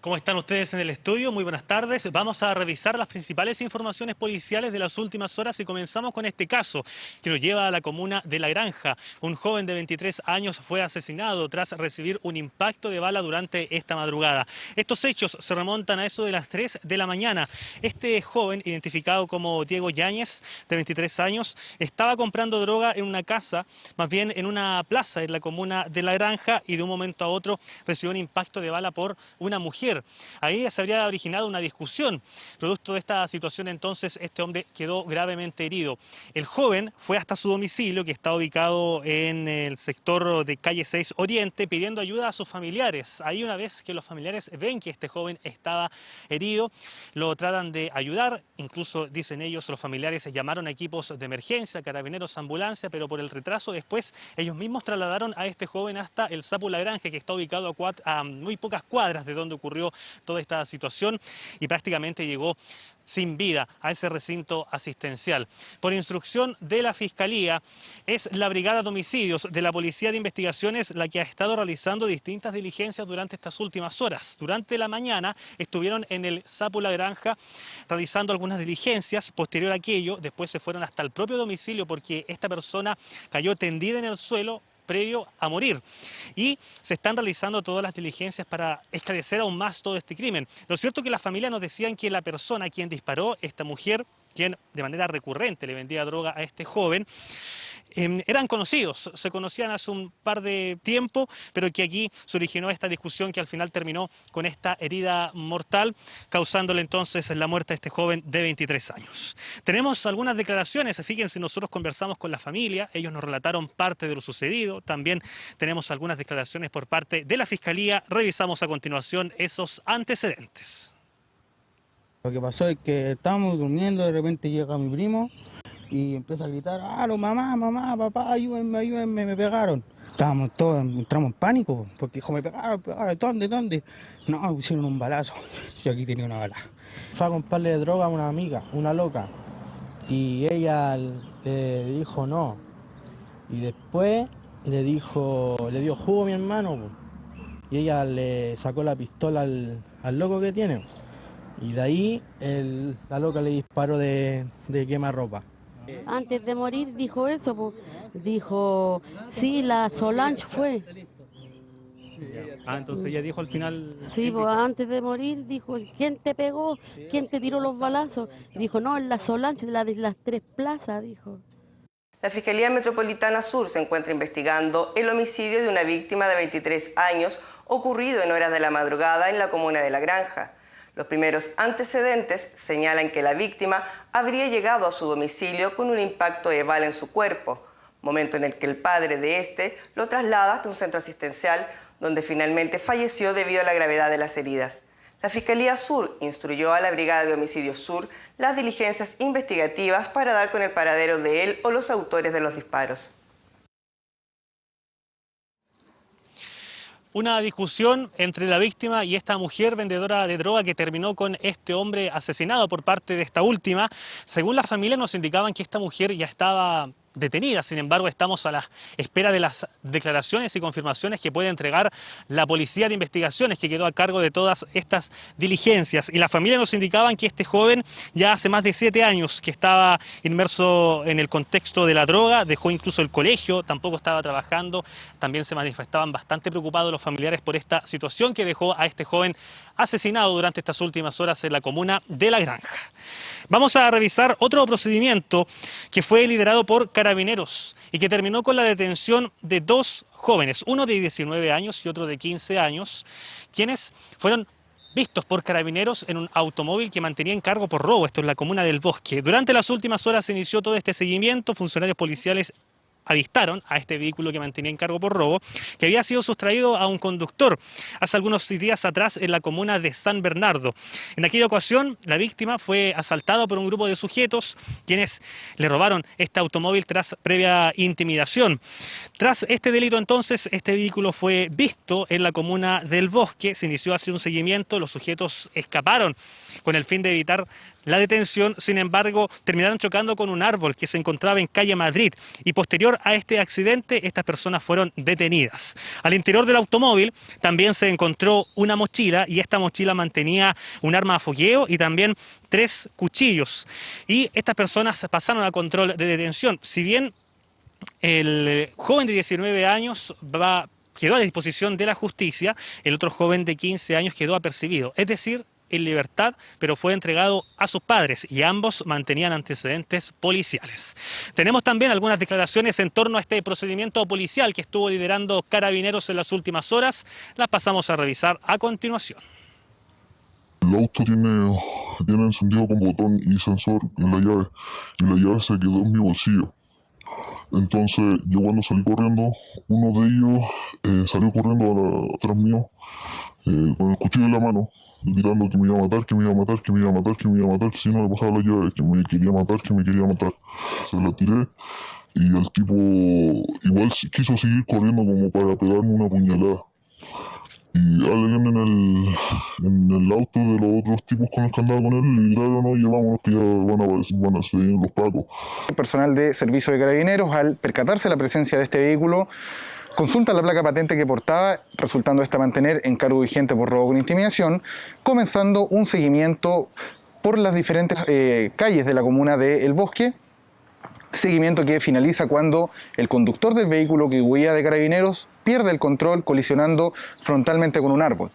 ¿Cómo están ustedes en el estudio? Muy buenas tardes. Vamos a revisar las principales informaciones policiales de las últimas horas y comenzamos con este caso que nos lleva a la comuna de La Granja. Un joven de 23 años fue asesinado tras recibir un impacto de bala durante esta madrugada. Estos hechos se remontan a eso de las 3 de la mañana. Este joven, identificado como Diego Yáñez, de 23 años, estaba comprando droga en una casa, más bien en una plaza en la comuna de La Granja, y de un momento a otro recibió un impacto de bala por una mujer. Ahí se habría originado una discusión. Producto de esta situación, entonces, este hombre quedó gravemente herido. El joven fue hasta su domicilio, que está ubicado en el sector de calle 6 Oriente, pidiendo ayuda a sus familiares. Ahí, una vez que los familiares ven que este joven estaba herido, lo tratan de ayudar. Incluso, dicen ellos, los familiares llamaron a equipos de emergencia, carabineros, ambulancia, pero por el retraso después ellos mismos trasladaron a este joven hasta el Sapu La Granja, que está ubicado a muy pocas cuadras de donde ocurrió toda esta situación, y prácticamente llegó sin vida a ese recinto asistencial. Por instrucción de la Fiscalía, es la Brigada de Homicidios de la Policía de Investigaciones la que ha estado realizando distintas diligencias durante estas últimas horas. Durante la mañana estuvieron en el Sapu La Granja realizando algunas diligencias. Posterior a aquello, después se fueron hasta el propio domicilio porque esta persona cayó tendida en el suelo previo a morir, y se están realizando todas las diligencias para esclarecer aún más todo este crimen. Lo cierto es que las familias nos decían que la persona quien disparó, esta mujer, quien de manera recurrente le vendía droga a este joven, eran conocidos, se conocían hace un par de tiempo, pero que aquí se originó esta discusión que al final terminó con esta herida mortal, causándole entonces la muerte a este joven de 23 años. Tenemos algunas declaraciones, fíjense, nosotros conversamos con la familia, ellos nos relataron parte de lo sucedido, también tenemos algunas declaraciones por parte de la Fiscalía, revisamos a continuación esos antecedentes. Lo que pasó es que estábamos durmiendo, de repente llega mi primo y empieza a gritar: ¡aló, mamá, mamá, papá, ayúdenme, ayúdenme, me pegaron! Estábamos todos, entramos en pánico, porque dijo: me pegaron, ¿dónde, dónde? No, me pusieron un balazo, yo aquí tenía una bala. Fue a comprarle droga a una amiga, una loca, y ella le dijo no, y después le dio jugo a mi hermano, y ella le sacó la pistola al loco que tiene, y de ahí la loca le disparó de quemarropa. Antes de morir dijo eso, pues. Dijo, sí, la Solange fue. Entonces ella dijo al final... Sí, pues antes de morir dijo: ¿quién te pegó? ¿Quién te tiró los balazos? Dijo: no, la Solange de las 3 plazas, dijo. La Fiscalía Metropolitana Sur se encuentra investigando el homicidio de una víctima de 23 años ocurrido en horas de la madrugada en la comuna de La Granja. Los primeros antecedentes señalan que la víctima habría llegado a su domicilio con un impacto de bala en su cuerpo, momento en el que el padre de este lo traslada hasta un centro asistencial, donde finalmente falleció debido a la gravedad de las heridas. La Fiscalía Sur instruyó a la Brigada de Homicidios Sur las diligencias investigativas para dar con el paradero de él o los autores de los disparos. Una discusión entre la víctima y esta mujer vendedora de droga que terminó con este hombre asesinado por parte de esta última. Según la familia nos indicaban que esta mujer ya estaba detenida. Sin embargo, estamos a la espera de las declaraciones y confirmaciones que puede entregar la Policía de Investigaciones, que quedó a cargo de todas estas diligencias. Y la familia nos indicaban que este joven ya hace más de 7 años que estaba inmerso en el contexto de la droga, dejó incluso el colegio, tampoco estaba trabajando. También se manifestaban bastante preocupados los familiares por esta situación que dejó a este joven asesinado durante estas últimas horas en la comuna de La Granja. Vamos a revisar otro procedimiento que fue liderado por Carabineros y que terminó con la detención de 2 jóvenes, uno de 19 años y otro de 15 años, quienes fueron vistos por Carabineros en un automóvil que mantenía en cargo por robo, esto en la comuna del Bosque. Durante las últimas horas se inició todo este seguimiento, funcionarios policiales avistaron a este vehículo que mantenía en cargo por robo, que había sido sustraído a un conductor hace algunos días atrás en la comuna de San Bernardo. En aquella ocasión, la víctima fue asaltada por un grupo de sujetos quienes le robaron este automóvil tras previa intimidación. Tras este delito, entonces, este vehículo fue visto en la comuna del Bosque, se inició así un seguimiento, los sujetos escaparon con el fin de evitar la detención, sin embargo, terminaron chocando con un árbol que se encontraba en calle Madrid y posterior a este accidente estas personas fueron detenidas. Al interior del automóvil también se encontró una mochila y esta mochila mantenía un arma a fogueo y también 3 cuchillos. Y estas personas pasaron a control de detención. Si bien el joven de 19 años quedó a disposición de la justicia, el otro joven de 15 años quedó apercibido, es decir, en libertad, pero fue entregado a sus padres y ambos mantenían antecedentes policiales. Tenemos también algunas declaraciones en torno a este procedimiento policial que estuvo liderando Carabineros en las últimas horas. Las pasamos a revisar a continuación. El auto tiene encendido con botón y sensor en la llave, y la llave se quedó en mi bolsillo. Entonces yo cuando salí corriendo, uno de ellos salió corriendo atrás mío con el cuchillo en la mano, gritando que me iba a matar, que me iba a matar, que me iba a matar, que me iba a matar, que si no le pasaba la llave, que me quería matar, que me quería matar. Se la tiré y el tipo igual quiso seguir corriendo como para pegarme una puñalada. Y alguien en el auto de los otros tipos con los que andaba con él le gritaron: oye, vámonos que ya van a seguir los pacos. El personal de servicio de Carabineros, al percatarse de la presencia de este vehículo, consulta la placa patente que portaba, resultando esta mantener en cargo vigente por robo con intimidación, comenzando un seguimiento por las diferentes calles de la comuna de El Bosque, seguimiento que finaliza cuando el conductor del vehículo que huía de Carabineros pierde el control colisionando frontalmente con un árbol.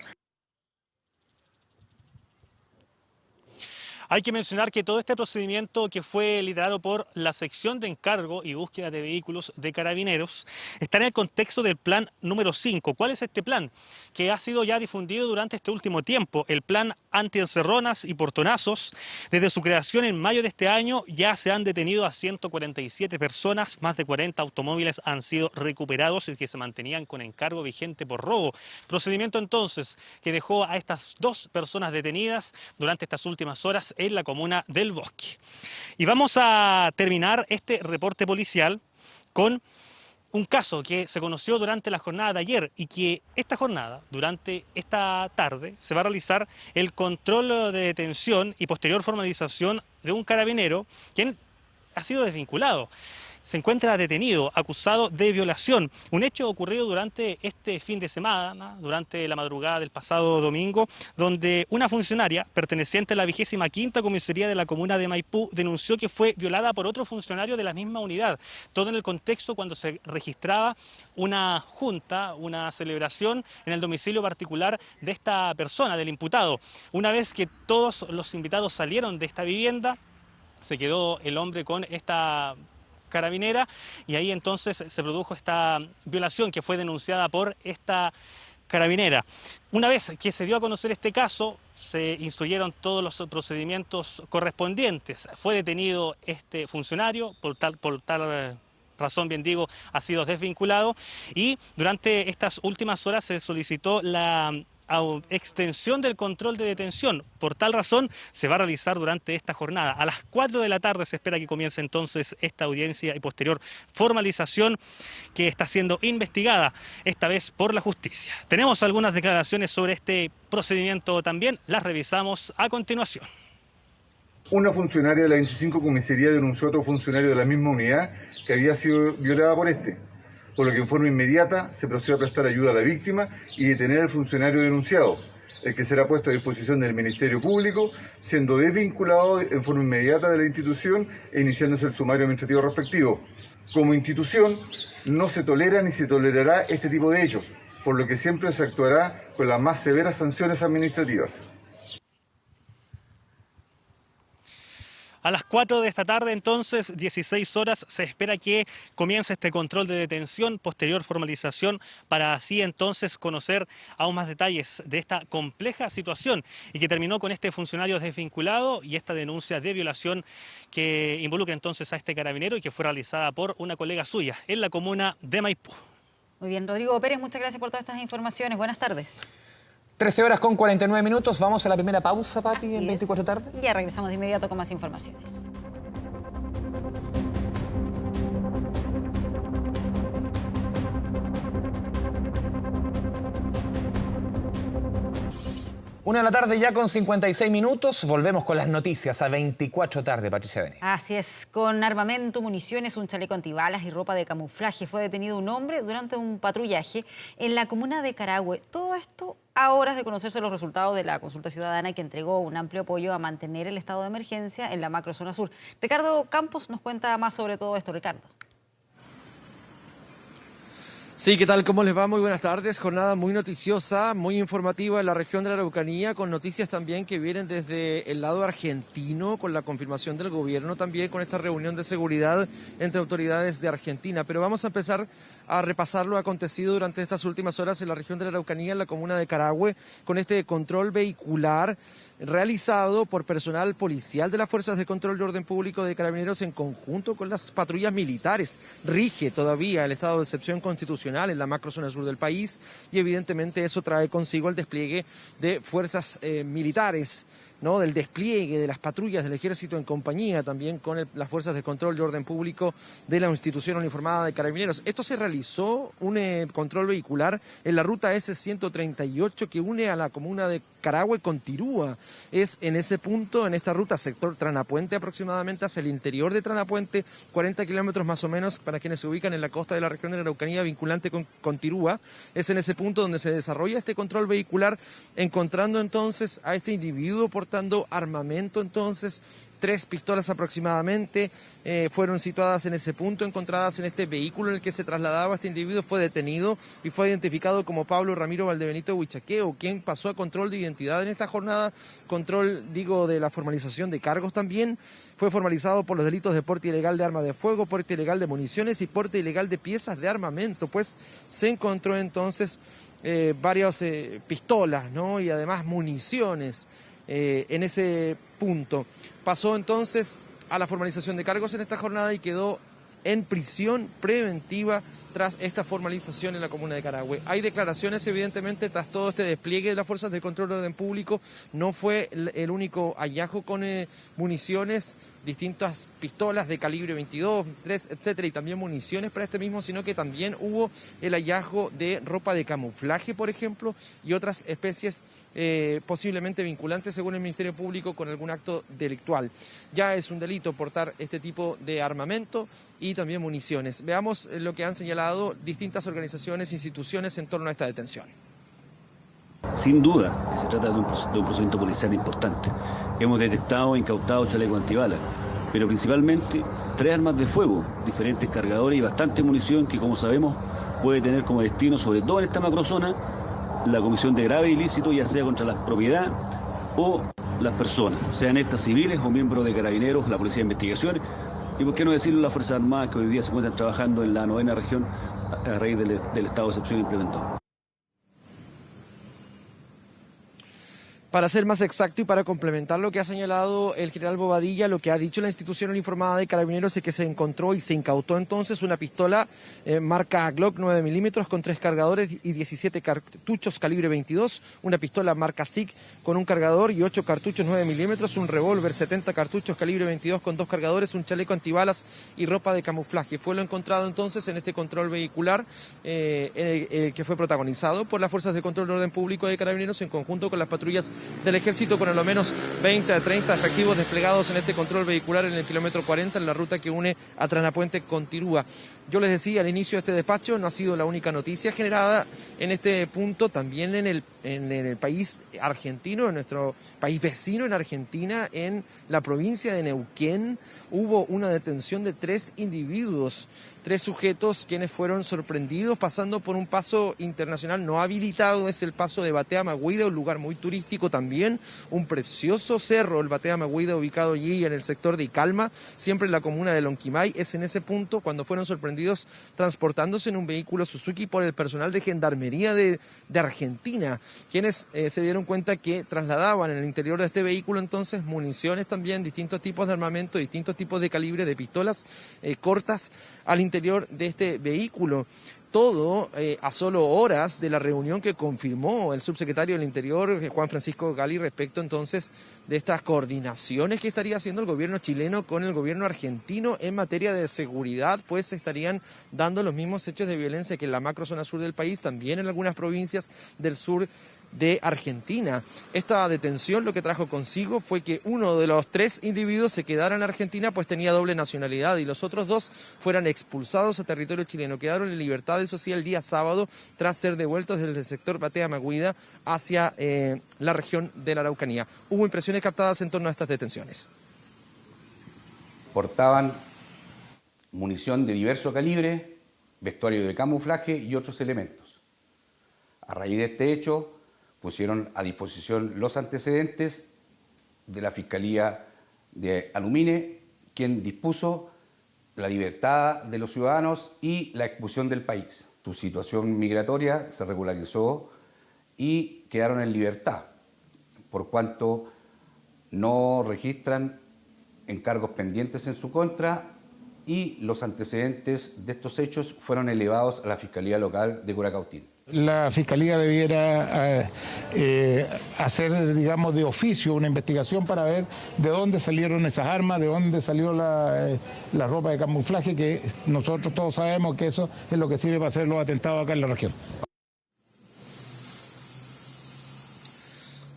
Hay que mencionar que todo este procedimiento, que fue liderado por la sección de encargo y búsqueda de vehículos de Carabineros, está en el contexto del plan número 5. ¿Cuál es este plan? Que ha sido ya difundido durante este último tiempo, el plan anti-encerronas y portonazos. Desde su creación en mayo de este año ya se han detenido a 147 personas, más de 40 automóviles han sido recuperados y que se mantenían con encargo vigente por robo. Procedimiento entonces que dejó a estas 2 personas detenidas durante estas últimas horas en la comuna del Bosque. Y vamos a terminar este reporte policial con un caso que se conoció durante la jornada de ayer y que esta jornada, durante esta tarde, se va a realizar el control de detención y posterior formalización de un carabinero quien ha sido desvinculado. Se encuentra detenido, acusado de violación. Un hecho ocurrido durante este fin de semana, durante la madrugada del pasado domingo, donde una funcionaria perteneciente a la 25ª comisaría de la comuna de Maipú denunció que fue violada por otro funcionario de la misma unidad. Todo en el contexto cuando se registraba una junta, una celebración en el domicilio particular de esta persona, del imputado. Una vez que todos los invitados salieron de esta vivienda, se quedó el hombre con esta carabinera y ahí entonces se produjo esta violación que fue denunciada por esta carabinera. Una vez que se dio a conocer este caso, se instruyeron todos los procedimientos correspondientes. Fue detenido este funcionario, por tal razón, bien digo, ha sido desvinculado y durante estas últimas horas se solicitó la extensión del control de detención. Por tal razón se va a realizar durante esta jornada. A las 4 de la tarde se espera que comience entonces esta audiencia y posterior formalización que está siendo investigada, esta vez por la justicia. Tenemos algunas declaraciones sobre este procedimiento también, las revisamos a continuación. Una funcionaria de la 25 comisaría denunció a otro funcionario de la misma unidad que había sido violada por este, por lo que en forma inmediata se procedió a prestar ayuda a la víctima y detener al funcionario denunciado, el que será puesto a disposición del Ministerio Público, siendo desvinculado en forma inmediata de la institución e iniciándose el sumario administrativo respectivo. Como institución, no se tolera ni se tolerará este tipo de hechos, por lo que siempre se actuará con las más severas sanciones administrativas. A las 4 de esta tarde, entonces, 16 horas, se espera que comience este control de detención, posterior formalización, para así entonces conocer aún más detalles de esta compleja situación y que terminó con este funcionario desvinculado y esta denuncia de violación que involucra entonces a este carabinero y que fue realizada por una colega suya en la comuna de Maipú. Muy bien, Rodrigo Pérez, muchas gracias por todas estas informaciones. Buenas tardes. 13 horas con 49 minutos. Vamos a la primera pausa, Pati, en 24 tarde. Ya regresamos de inmediato con más informaciones. 1 de la tarde ya con 56 minutos. Volvemos con las noticias a 24 tarde, Patricia Bene. Así es, con armamento, municiones, un chaleco antibalas y ropa de camuflaje fue detenido un hombre durante un patrullaje en la comuna de Carahue. Todo esto a horas de conocerse los resultados de la consulta ciudadana que entregó un amplio apoyo a mantener el estado de emergencia en la macrozona sur. Ricardo Campos nos cuenta más sobre todo esto. Ricardo. Sí, ¿qué tal? ¿Cómo les va? Muy buenas tardes. Jornada muy noticiosa, muy informativa en la región de la Araucanía, con noticias también que vienen desde el lado argentino, con la confirmación del gobierno también, con esta reunión de seguridad entre autoridades de Argentina. Pero vamos a empezar a repasar lo acontecido durante estas últimas horas en la región de la Araucanía, en la comuna de Carahue, con este control vehicular realizado por personal policial de las Fuerzas de Control de Orden Público de Carabineros en conjunto con las patrullas militares. Rige todavía el estado de excepción constitucional en la macrozona sur del país y evidentemente eso trae consigo el despliegue de fuerzas militares, ¿no? Del despliegue de las patrullas del ejército en compañía también con las fuerzas de control de orden público de la institución uniformada de Carabineros. Esto se realizó un control vehicular en la ruta S138 que une a la comuna de Carahue con Tirúa. Es en ese punto, en esta ruta, sector Tranapuente aproximadamente, hacia el interior de Tranapuente, 40 kilómetros más o menos para quienes se ubican en la costa de la región de la Araucanía vinculante con Tirúa. Es en ese punto donde se desarrolla este control vehicular, encontrando entonces a este individuo portando armamento. Entonces 3 pistolas aproximadamente fueron situadas en ese punto, encontradas en este vehículo en el que se trasladaba este individuo. Fue detenido y fue identificado como Pablo Ramiro Valdebenito Huichaqueo, quien pasó a control de identidad en esta jornada, control, de la formalización de cargos también. Fue formalizado por los delitos de porte ilegal de arma de fuego, porte ilegal de municiones y porte ilegal de piezas de armamento, pues se encontró entonces varias pistolas, ¿no? Y además municiones en ese punto. Pasó entonces a la formalización de cargos en esta jornada y quedó en prisión preventiva tras esta formalización en la comuna de Carahue. Hay declaraciones, evidentemente, tras todo este despliegue de las fuerzas de control de orden público. No fue el único hallazgo con municiones, distintas pistolas de calibre 22, 23, etcétera, y también municiones para este mismo, sino que también hubo el hallazgo de ropa de camuflaje, por ejemplo, y otras especies posiblemente vinculantes, según el Ministerio Público, con algún acto delictual. Ya es un delito portar este tipo de armamento y también municiones. Veamos lo que han señalado distintas organizaciones e instituciones en torno a esta detención. Sin duda que se trata de un procedimiento policial importante. Hemos detectado e incautado chalecos antibalas, pero principalmente 3 armas de fuego, diferentes cargadores y bastante munición que, como sabemos, puede tener como destino, sobre todo en esta macrozona, la comisión de grave ilícito, ya sea contra la propiedad o las personas, sean estas civiles o miembros de Carabineros, la Policía de Investigaciones, y por qué no decirlo, las Fuerzas Armadas que hoy día se encuentran trabajando en la 9ª región a raíz del estado de excepción implementado. Para ser más exacto y para complementar lo que ha señalado el general Bobadilla, lo que ha dicho la institución uniformada de Carabineros es que se encontró y se incautó entonces una pistola marca Glock 9 milímetros con 3 cargadores y 17 cartuchos calibre 22, una pistola marca SIG con un cargador y 8 cartuchos 9 milímetros, un revólver 70 cartuchos calibre 22 con 2 cargadores, un chaleco antibalas y ropa de camuflaje. Fue lo encontrado entonces en este control vehicular que fue protagonizado por las Fuerzas de Control de Orden Público de Carabineros en conjunto con las patrullas del Ejército, con al menos 20 a 30 efectivos desplegados en este control vehicular en el kilómetro 40, en la ruta que une a Tranapuente con Tirúa. Yo les decía al inicio de este despacho, no ha sido la única noticia generada en este punto, también en el país argentino, en nuestro país vecino en Argentina, en la provincia de Neuquén, hubo una detención de 3 individuos, 3 sujetos quienes fueron sorprendidos pasando por un paso internacional no habilitado. Es el paso de Batea Maguida, un lugar muy turístico también, un precioso cerro, el Batea Maguida, ubicado allí en el sector de Icalma, siempre en la comuna de Lonquimay. Es en ese punto cuando fueron sorprendidos transportándose en un vehículo Suzuki por el personal de Gendarmería de Argentina, quienes se dieron cuenta que trasladaban en el interior de este vehículo entonces municiones también, distintos tipos de armamento, distintos tipos de calibre de pistolas cortas al interior de este vehículo. Todo a solo horas de la reunión que confirmó el subsecretario del Interior, Juan Francisco Gali, respecto entonces de estas coordinaciones que estaría haciendo el gobierno chileno con el gobierno argentino en materia de seguridad, pues se estarían dando los mismos hechos de violencia que en la macrozona sur del país, también en algunas provincias del sur de Argentina. Esta detención lo que trajo consigo fue que uno de los 3 individuos se quedara en Argentina, pues tenía doble nacionalidad, y los otros 2 fueran expulsados a territorio chileno. Quedaron en libertad, eso sí, el día sábado, tras ser devueltos desde el sector Batea-Maguida hacia la región de la Araucanía. Hubo impresiones captadas en torno a estas detenciones. Portaban munición de diverso calibre, vestuario de camuflaje y otros elementos. A raíz de este hecho, pusieron a disposición los antecedentes de la Fiscalía de Alumine, quien dispuso la libertad de los ciudadanos y la expulsión del país. Su situación migratoria se regularizó y quedaron en libertad, por cuanto no registran encargos pendientes en su contra, y los antecedentes de estos hechos fueron elevados a la Fiscalía Local de Curacautín. La Fiscalía debiera hacer, digamos, de oficio una investigación para ver de dónde salieron esas armas, de dónde salió la ropa de camuflaje, que nosotros todos sabemos que eso es lo que sirve para hacer los atentados acá en la región.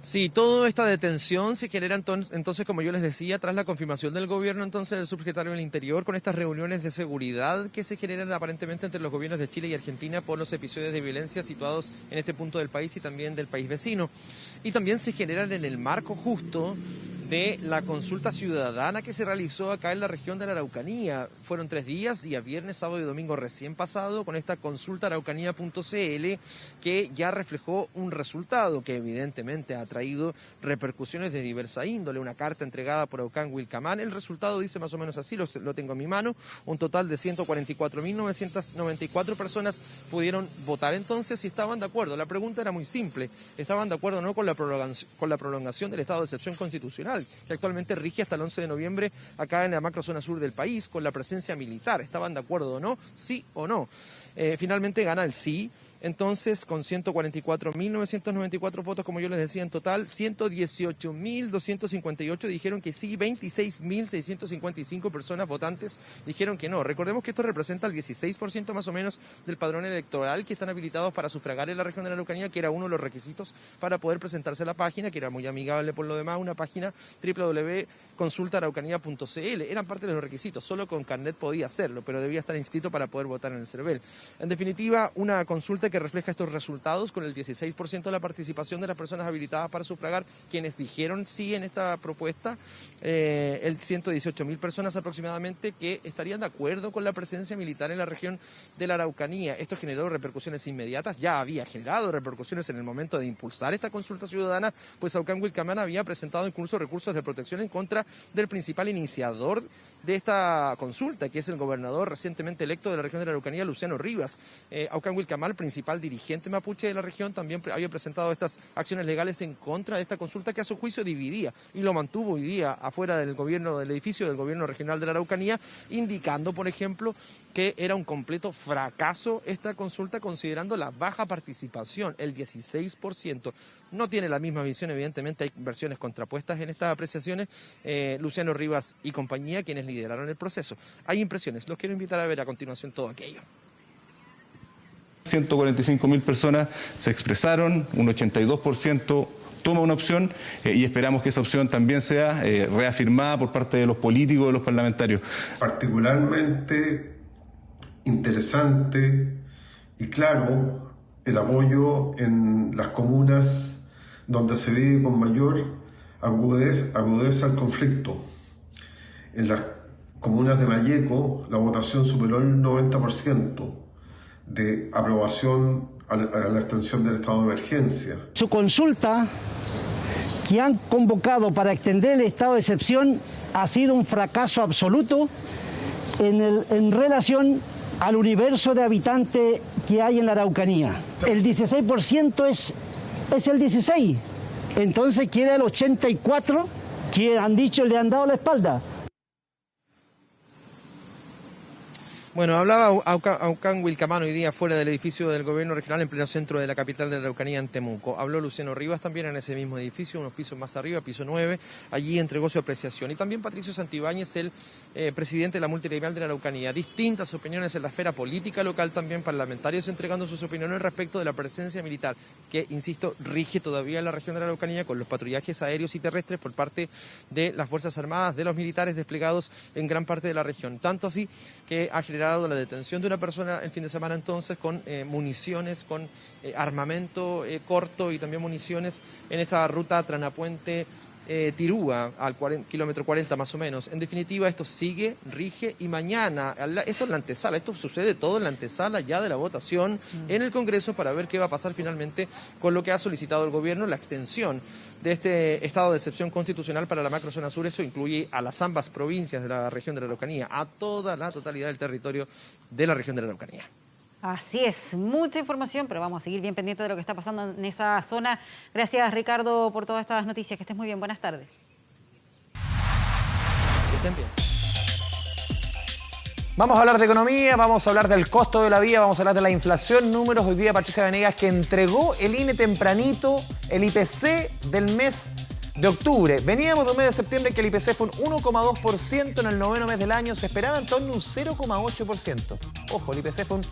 Sí, toda esta detención se genera entonces, como yo les decía, tras la confirmación del gobierno entonces del subsecretario del Interior, con estas reuniones de seguridad que se generan aparentemente entre los gobiernos de Chile y Argentina por los episodios de violencia situados en este punto del país y también del país vecino. Y también se generan en el marco justo de la consulta ciudadana que se realizó acá en la región de la Araucanía. Fueron 3 días, día viernes, sábado y domingo recién pasado, con esta consulta araucanía.cl, que ya reflejó un resultado que evidentemente ha traído repercusiones de diversa índole. Una carta entregada por Aucán Wilcamán. El resultado dice más o menos así, lo tengo en mi mano: un total de 144.994 personas pudieron votar entonces y estaban de acuerdo. La pregunta era muy simple: ¿estaban de acuerdo o no con la prolongación del estado de excepción constitucional, que actualmente rige hasta el 11 de noviembre acá en la macrozona sur del país, con la presencia militar? ¿Estaban de acuerdo o no? ¿Sí o no? Finalmente gana el sí. Entonces, con 144.994 votos, como yo les decía, en total, 118.258 dijeron que sí, 26.655 personas votantes dijeron que no. Recordemos que esto representa el 16% más o menos del padrón electoral que están habilitados para sufragar en la región de la Araucanía, que era uno de los requisitos para poder presentarse a la página, que era muy amigable por lo demás, una página www.consultaaraucanía.cl. Eran parte de los requisitos, solo con carnet podía hacerlo, pero debía estar inscrito para poder votar en el CERVEL. En definitiva, una consulta que refleja estos resultados, con el 16% de la participación de las personas habilitadas para sufragar, quienes dijeron sí en esta propuesta, el 118.000 personas aproximadamente que estarían de acuerdo con la presencia militar en la región de la Araucanía. Esto generó repercusiones inmediatas, ya había generado repercusiones en el momento de impulsar esta consulta ciudadana, pues Aucán Wilcamán había presentado incluso recursos de protección en contra del principal iniciador de esta consulta, que es el gobernador recientemente electo de la región de la Araucanía, Luciano Rivas. Aucán Wilcamán, principal dirigente mapuche de la región, también había presentado estas acciones legales en contra de esta consulta, que a su juicio dividía, y lo mantuvo hoy día afuera del edificio del gobierno regional de la Araucanía, indicando, por ejemplo, que era un completo fracaso esta consulta, considerando la baja participación, el 16%. No tiene la misma visión, evidentemente hay versiones contrapuestas en estas apreciaciones. Luciano Rivas y compañía, quienes lideraron el proceso. Hay impresiones, los quiero invitar a ver a continuación todo aquello. 145.000 personas se expresaron, un 82% toma una opción y esperamos que esa opción también sea reafirmada por parte de los políticos y de los parlamentarios. Particularmente interesante y claro el apoyo en las comunas donde se vive con mayor agudeza el conflicto. En las comunas de Malleco la votación superó el 90% de aprobación a la extensión del estado de emergencia. Su consulta que han convocado para extender el estado de excepción ha sido un fracaso absoluto en relación al universo de habitantes que hay en la Araucanía. El 16% es el 16%. Entonces queda el 84% que han dicho, le han dado la espalda. Bueno, hablaba Aucán Wilcamán hoy día fuera del edificio del gobierno regional en pleno centro de la capital de la Araucanía, en Temuco. Habló Luciano Rivas también en ese mismo edificio, unos pisos más arriba, piso 9. Allí entregó su apreciación. Y también Patricio Santibáñez, el presidente de la multigremial de la Araucanía. Distintas opiniones en la esfera política local, también parlamentarios entregando sus opiniones respecto de la presencia militar, que, insisto, rige todavía en la región de la Araucanía con los patrullajes aéreos y terrestres por parte de las Fuerzas Armadas, de los militares desplegados en gran parte de la región. Tanto así que ha generado la detención de una persona el fin de semana entonces con municiones, con armamento corto y también municiones en esta ruta Tranapuente Tirúa, al kilómetro 40 más o menos. En definitiva, esto sigue, rige, y mañana, esto es la antesala, esto sucede todo en la antesala ya de la votación en el Congreso para ver qué va a pasar finalmente con lo que ha solicitado el gobierno, la extensión de este estado de excepción constitucional para la macrozona sur. Eso incluye a las ambas provincias de la región de la Araucanía, a toda la totalidad del territorio de la región de la Araucanía. Así es, mucha información, pero vamos a seguir bien pendientes de lo que está pasando en esa zona. Gracias, Ricardo, por todas estas noticias. Que estés muy bien. Buenas tardes. Que estén bien. Vamos a hablar de economía, vamos a hablar del costo de la vida, vamos a hablar de la inflación. Números hoy día, Patricia Venegas, que entregó el INE tempranito el IPC del mes de octubre. Veníamos de un mes de septiembre que el IPC fue un 1,2% en el noveno mes del año. Se esperaba en torno a un 0,8%. Ojo, el IPC fue un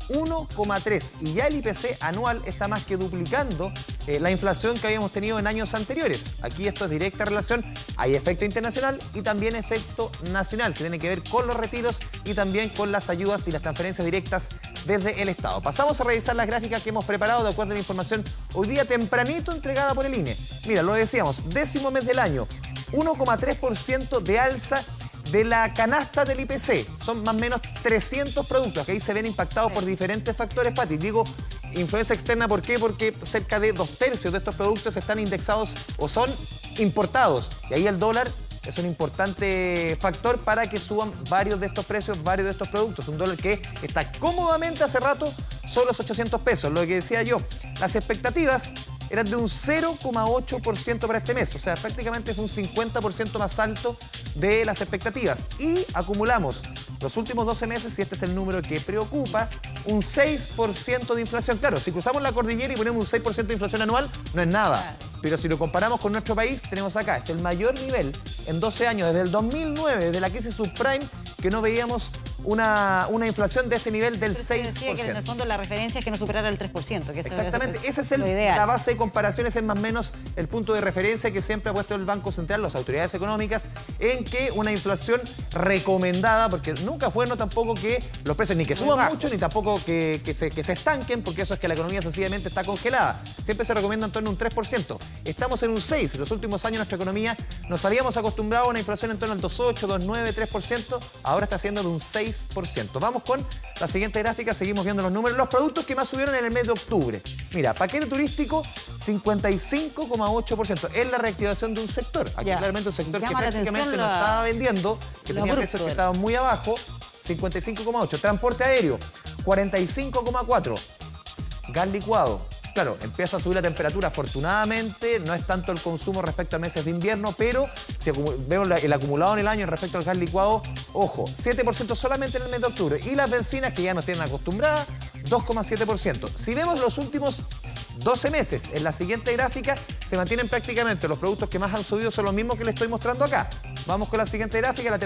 1,3%. Y ya el IPC anual está más que duplicando la inflación que habíamos tenido en años anteriores. Aquí esto es directa relación. Hay efecto internacional y también efecto nacional, que tiene que ver con los retiros y también con las ayudas y las transferencias directas desde el Estado. Pasamos a revisar las gráficas que hemos preparado de acuerdo a la información hoy día tempranito entregada por el INE. Mira, lo decíamos, 10º mes del año, 1,3% de alza de la canasta del IPC. Son más o menos 300 productos que ahí se ven impactados por diferentes factores, Pati. Digo, influencia externa, ¿por qué? Porque cerca de 2/3 de estos productos están indexados o son importados. Y ahí el dólar es un importante factor para que suban varios de estos precios, varios de estos productos. Un dólar que está cómodamente hace rato sobre los 800 pesos. Lo que decía yo, las expectativas eran de un 0,8% para este mes. O sea, prácticamente es un 50% más alto de las expectativas. Y acumulamos los últimos 12 meses, y este es el número que preocupa, un 6% de inflación. Claro, si cruzamos la cordillera y ponemos un 6% de inflación anual, no es nada. Pero si lo comparamos con nuestro país, tenemos acá, es el mayor nivel en 12 años, desde el 2009, desde la crisis subprime, que no veíamos una inflación de este nivel del 6%. Que en el fondo la referencia es que no superara el 3%. Que exactamente, esa es la base de comparación, ese es más o menos el punto de referencia que siempre ha puesto el Banco Central, las autoridades económicas, en que una inflación recomendada, porque nunca es bueno tampoco que los precios ni que suban mucho, ni tampoco que se estanquen, porque eso es que la economía sencillamente está congelada. Siempre se recomienda en torno a un 3%. Estamos en un 6%. En los últimos años nuestra economía nos habíamos acostumbrado a una inflación en torno al 2,8%, 2,9%, 3%. Ahora está siendo de un 6%. Vamos con la siguiente gráfica, seguimos viendo los números. Los productos que más subieron en el mes de octubre. Mira, paquete turístico, 55,8%. Es la reactivación de un sector. Aquí claramente un sector que prácticamente no estaba vendiendo, que tenía precios que estaban muy abajo, 55,8%. Transporte aéreo, 45,4%. Gas licuado. Claro, empieza a subir la temperatura, afortunadamente, no es tanto el consumo respecto a meses de invierno, pero si vemos el acumulado en el año respecto al gas licuado, ojo, 7% solamente en el mes de octubre. Y las bencinas, que ya nos tienen acostumbradas, 2,7%. Si vemos los últimos 12 meses, en la siguiente gráfica, se mantienen prácticamente los productos que más han subido son los mismos que les estoy mostrando acá. Vamos con la siguiente gráfica, la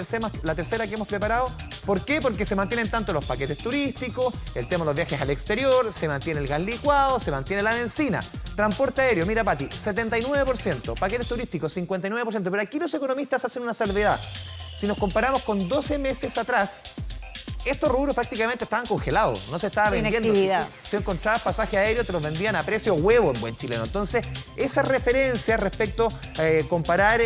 tercera que hemos preparado. ¿Por qué? Porque se mantienen tanto los paquetes turísticos, el tema de los viajes al exterior, se mantiene el gas licuado, se mantiene la bencina. Transporte aéreo, mira Pati, 79%, paquetes turísticos, 59%. Pero aquí los economistas hacen una salvedad. Si nos comparamos con 12 meses atrás, estos rubros prácticamente estaban congelados, no se estaba vendiendo. Si encontrabas pasaje aéreo, te los vendían a precio huevo en buen chileno. Entonces, esa referencia respecto a comparar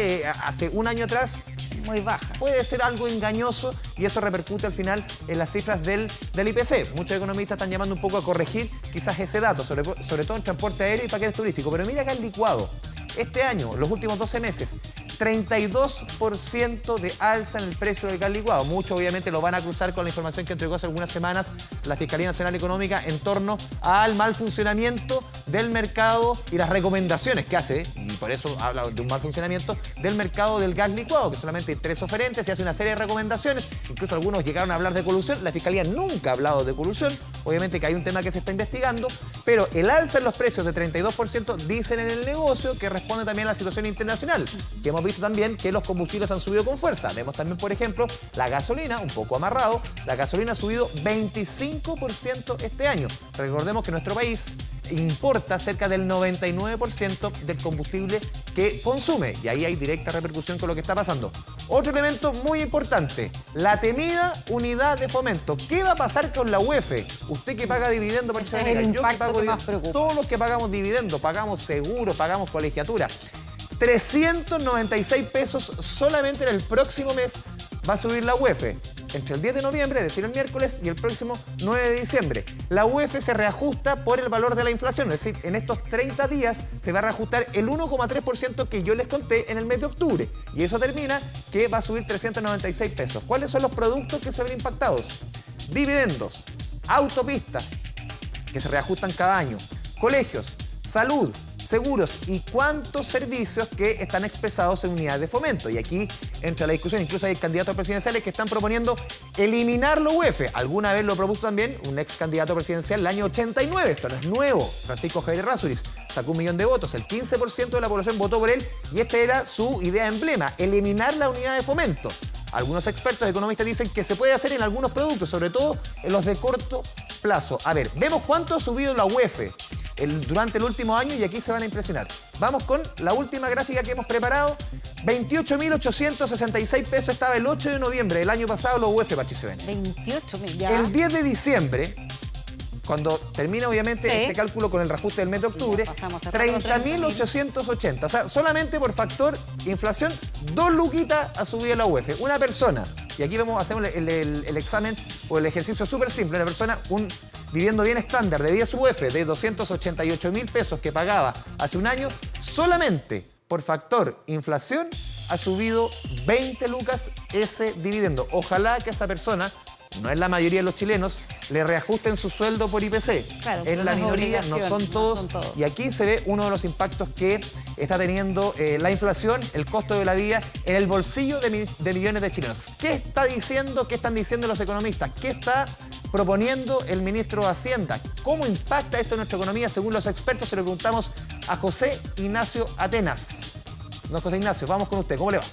hace un año atrás, muy baja. Puede ser algo engañoso y eso repercute al final en las cifras del IPC. Muchos economistas están llamando un poco a corregir quizás ese dato, sobre todo en transporte aéreo y paquetes turísticos. Pero mira acá el licuado. Este año, los últimos 12 meses, 32% de alza en el precio del gas licuado. Muchos obviamente lo van a cruzar con la información que entregó hace algunas semanas la Fiscalía Nacional Económica en torno al mal funcionamiento del mercado y las recomendaciones que hace, y por eso habla de un mal funcionamiento, del mercado del gas licuado, que solamente hay 3 oferentes y hace una serie de recomendaciones. Incluso algunos llegaron a hablar de colusión. La Fiscalía nunca ha hablado de colusión. Obviamente que hay un tema que se está investigando, pero el alza en los precios de 32% dicen en el negocio que responde también a la situación internacional, que hemos visto también que los combustibles han subido con fuerza. Vemos también, por ejemplo, la gasolina, un poco amarrado. La gasolina ha subido 25% este año. Recordemos que nuestro país importa cerca del 99% del combustible que consume, y ahí hay directa repercusión con lo que está pasando. Otro elemento muy importante, la temida unidad de fomento. ¿Qué va a pasar con la UEF? Usted que paga dividendo, yo que pago dividendo, todos los que pagamos dividendo, pagamos seguro, pagamos colegiatura. 396 pesos solamente en el próximo mes va a subir la UEF. Entre el 10 de noviembre, es decir, el miércoles, y el próximo 9 de diciembre. La UEF se reajusta por el valor de la inflación, es decir, en estos 30 días se va a reajustar el 1,3% que yo les conté en el mes de octubre. Y eso termina que va a subir 396 pesos. ¿Cuáles son los productos que se ven impactados? Dividendos, autopistas, que se reajustan cada año, colegios, salud, seguros y cuántos servicios que están expresados en unidades de fomento. Y aquí entra la discusión, incluso hay candidatos presidenciales que están proponiendo eliminar la UEF. Alguna vez lo propuso también un ex candidato presidencial el año 89, esto no es nuevo, Francisco Javier Errázuriz, sacó 1 millón de votos, el 15% de la población votó por él y esta era su idea emblema, eliminar la unidad de fomento. Algunos expertos economistas dicen que se puede hacer en algunos productos, sobre todo en los de corto plazo. A ver, vemos cuánto ha subido la UEF durante el último año y aquí se van a impresionar. Vamos con la última gráfica que hemos preparado. 28.866 pesos estaba el 8 de noviembre del año pasado la UEF, Patricio Bene. 28.000 ya. El 10 de diciembre, cuando termina obviamente este cálculo con el reajuste del mes de octubre, 30.880. O sea, solamente por factor inflación, 2 luquitas ha subido la UEF. Una persona, y aquí hacemos el examen o el ejercicio súper simple, una persona, un viviendo bien estándar de 10 UEF de 288.000 pesos que pagaba hace un año, solamente por factor inflación ha subido 20 lucas ese dividendo. Ojalá que esa persona, no es la mayoría de los chilenos, le reajusten su sueldo por IPC. Claro, es la minoría, no son todos. Y aquí se ve uno de los impactos que está teniendo la inflación, el costo de la vida, en el bolsillo de millones de chilenos. ¿Qué está diciendo? ¿Qué están diciendo los economistas? ¿Qué está proponiendo el ministro de Hacienda? ¿Cómo impacta esto en nuestra economía? Según los expertos, se lo preguntamos a José Ignacio Atenas. No, José Ignacio, vamos con usted. ¿Cómo le va?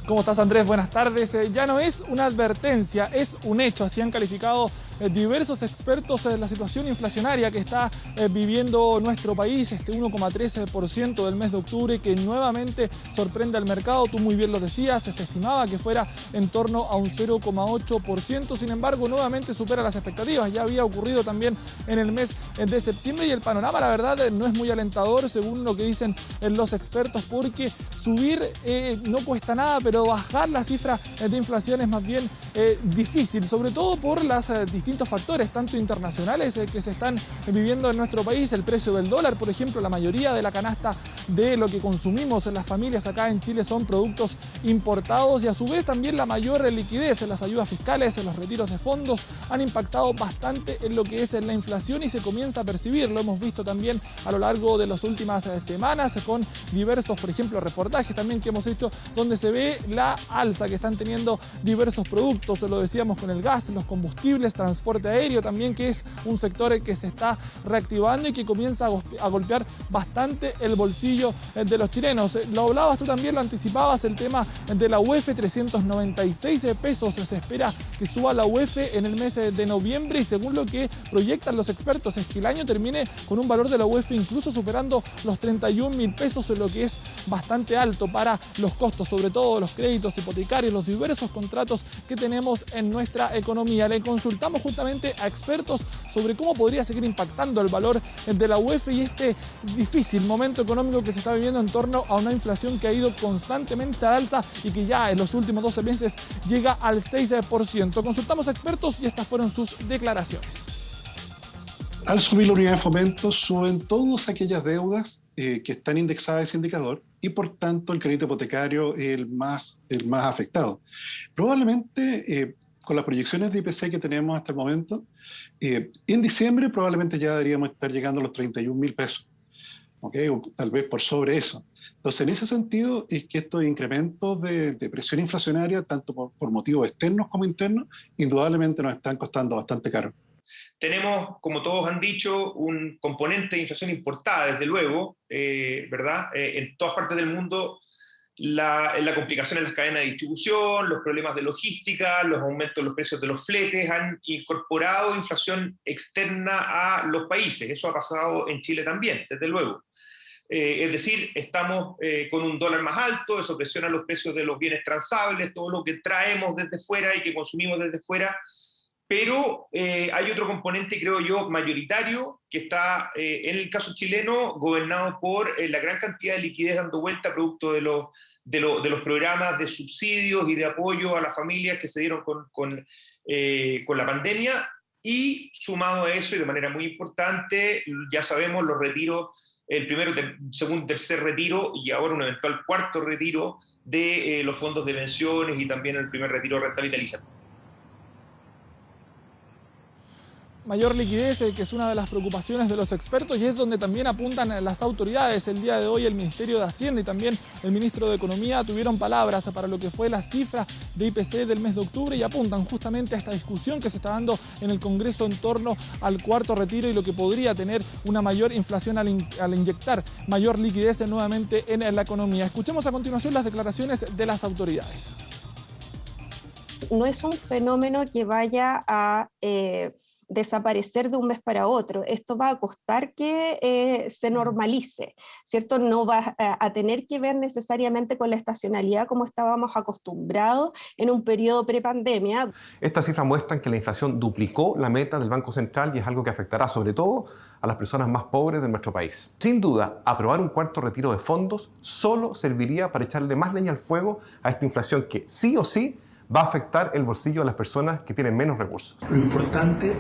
¿Cómo estás, Andrés? Buenas tardes. Ya no es una advertencia, es un hecho. Así han calificado diversos expertos la situación inflacionaria que está viviendo nuestro país, este 1,13% del mes de octubre que nuevamente sorprende al mercado. Tú muy bien lo decías, se estimaba que fuera en torno a un 0,8%, sin embargo nuevamente supera las expectativas. Ya había ocurrido también en el mes de septiembre y el panorama, la verdad, no es muy alentador según lo que dicen los expertos, porque subir no cuesta nada, pero bajar la cifra de inflación es más bien difícil, sobre todo por las distintos factores, tanto internacionales que se están viviendo en nuestro país. El precio del dólar, por ejemplo, la mayoría de la canasta de lo que consumimos en las familias acá en Chile son productos importados y a su vez también la mayor liquidez en las ayudas fiscales, en los retiros de fondos han impactado bastante en lo que es la inflación y se comienza a percibir. Lo hemos visto también a lo largo de las últimas semanas con diversos, por ejemplo, reportajes también que hemos hecho donde se ve la alza que están teniendo diversos productos. Lo decíamos con el gas, los combustibles, transporte aéreo también, que es un sector que se está reactivando y que comienza a golpear bastante el bolsillo de los chilenos. Lo hablabas tú también, lo anticipabas, el tema de la UEF, 396 pesos se espera que suba la UEF en el mes de noviembre y según lo que proyectan los expertos es que el año termine con un valor de la UEF incluso superando los 31.000 pesos, lo que es bastante alto para los costos, sobre todo los créditos hipotecarios, los diversos contratos que tenemos en nuestra economía. Le consultamos justamente a expertos sobre cómo podría seguir impactando el valor de la UEF y este difícil momento económico que se está viviendo en torno a una inflación que ha ido constantemente al alza y que ya en los últimos 12 meses llega al 6%. Consultamos a expertos y estas fueron sus declaraciones. Al subir la unidad de fomento, suben todas aquellas deudas que están indexadas a ese indicador y, por tanto, el crédito hipotecario es el más afectado. Probablemente, con las proyecciones de IPC que tenemos hasta el momento, en diciembre probablemente ya deberíamos estar llegando a los 31.000 pesos, ¿okay? O tal vez por sobre eso. Entonces, en ese sentido, es que estos incrementos de presión inflacionaria, tanto por motivos externos como internos, indudablemente nos están costando bastante caro. Tenemos, como todos han dicho, un componente de inflación importada, desde luego, ¿verdad? En todas partes del mundo, la complicación en las cadenas de distribución, los problemas de logística, los aumentos de los precios de los fletes han incorporado inflación externa a los países. Eso ha pasado en Chile también, desde luego. Es decir, estamos con un dólar más alto, eso presiona los precios de los bienes transables, todo lo que traemos desde fuera y que consumimos desde fuera. Pero hay otro componente, creo yo, mayoritario, que está, en el caso chileno, gobernado por la gran cantidad de liquidez dando vuelta producto de los programas de subsidios y de apoyo a las familias que se dieron con la pandemia, y sumado a eso, y de manera muy importante, ya sabemos los retiros, el primero, segundo, tercer retiro, y ahora un eventual cuarto retiro de los fondos de pensiones, y también el primer retiro de renta vitalicia. Mayor liquidez, que es una de las preocupaciones de los expertos y es donde también apuntan las autoridades. El día de hoy el Ministerio de Hacienda y también el Ministro de Economía tuvieron palabras para lo que fue la cifra de IPC del mes de octubre y apuntan justamente a esta discusión que se está dando en el Congreso en torno al cuarto retiro y lo que podría tener una mayor inflación al inyectar mayor liquidez nuevamente en la economía. Escuchemos a continuación las declaraciones de las autoridades. No es un fenómeno que vaya a desaparecer de un mes para otro. Esto va a costar que se normalice, ¿cierto? No va a tener que ver necesariamente con la estacionalidad como estábamos acostumbrados en un periodo prepandemia. Estas cifras muestran que la inflación duplicó la meta del Banco Central y es algo que afectará sobre todo a las personas más pobres de nuestro país. Sin duda, aprobar un cuarto retiro de fondos solo serviría para echarle más leña al fuego a esta inflación que sí o sí va a afectar el bolsillo de las personas que tienen menos recursos. Lo importante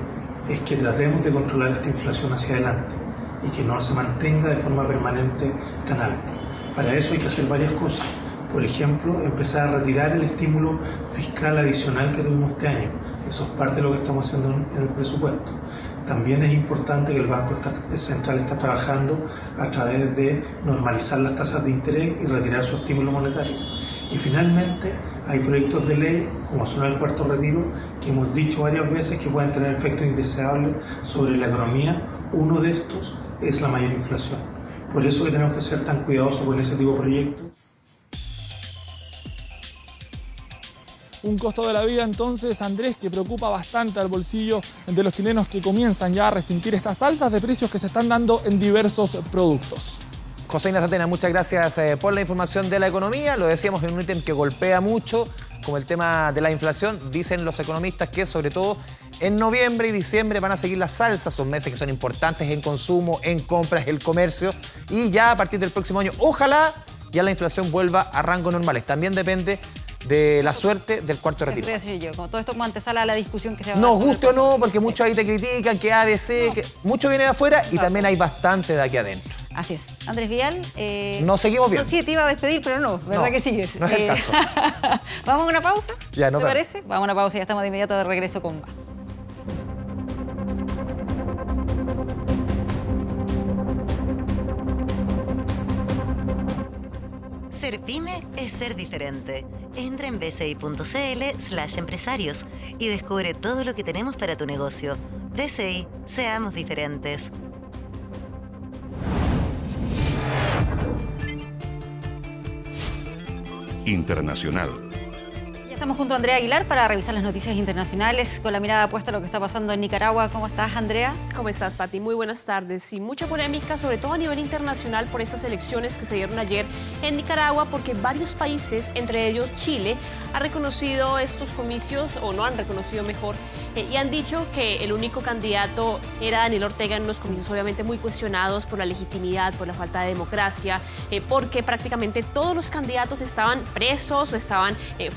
es que tratemos de controlar esta inflación hacia adelante y que no se mantenga de forma permanente tan alta. Para eso hay que hacer varias cosas. Por ejemplo, empezar a retirar el estímulo fiscal adicional que tuvimos este año. Eso es parte de lo que estamos haciendo en el presupuesto. También es importante que el Banco Central está trabajando a través de normalizar las tasas de interés y retirar su estímulo monetario. Y finalmente hay proyectos de ley, como son el cuarto retiro, que hemos dicho varias veces que pueden tener efectos indeseables sobre la economía. Uno de estos es la mayor inflación. Por eso que tenemos que ser tan cuidadosos con ese tipo de proyectos. Un costo de la vida entonces, Andrés, que preocupa bastante al bolsillo de los chilenos que comienzan ya a resentir estas alzas de precios que se están dando en diversos productos. Joseina Satena, muchas gracias por la información de la economía. Lo decíamos en un ítem que golpea mucho, como el tema de la inflación. Dicen los economistas que sobre todo en noviembre y diciembre van a seguir las alzas. Son meses que son importantes en consumo, en compras, el comercio. Y ya a partir del próximo año, ojalá ya la inflación vuelva a rangos normales. También depende de la suerte del cuarto retiro. Voy a decir yo, como todo esto como antesala a la discusión que se va a dar. No, guste o no, porque muchos ahí te critican, que ABC, que mucho viene de afuera y también hay bastante de aquí adentro. Así es. Andrés Vial. Nos seguimos viendo. Sí, te iba a despedir, pero no, ¿verdad que sigues? No es el caso. ¿Vamos a una pausa? Ya, no ¿Te parece? Vamos a una pausa y ya estamos de inmediato de regreso con más. Ser pyme es ser diferente. Entra en bci.cl/empresarios y descubre todo lo que tenemos para tu negocio. BCI, seamos diferentes. Internacional. Estamos junto a Andrea Aguilar para revisar las noticias internacionales con la mirada puesta a lo que está pasando en Nicaragua. ¿Cómo estás, Andrea? ¿Cómo estás, Pati? Muy buenas tardes. Y mucha polémica, sobre todo a nivel internacional, por esas elecciones que se dieron ayer en Nicaragua, porque varios países, entre ellos Chile, han reconocido estos comicios, o no han reconocido mejor, y han dicho que el único candidato era Daniel Ortega en unos comicios obviamente muy cuestionados por la legitimidad, por la falta de democracia, porque prácticamente todos los candidatos estaban presos o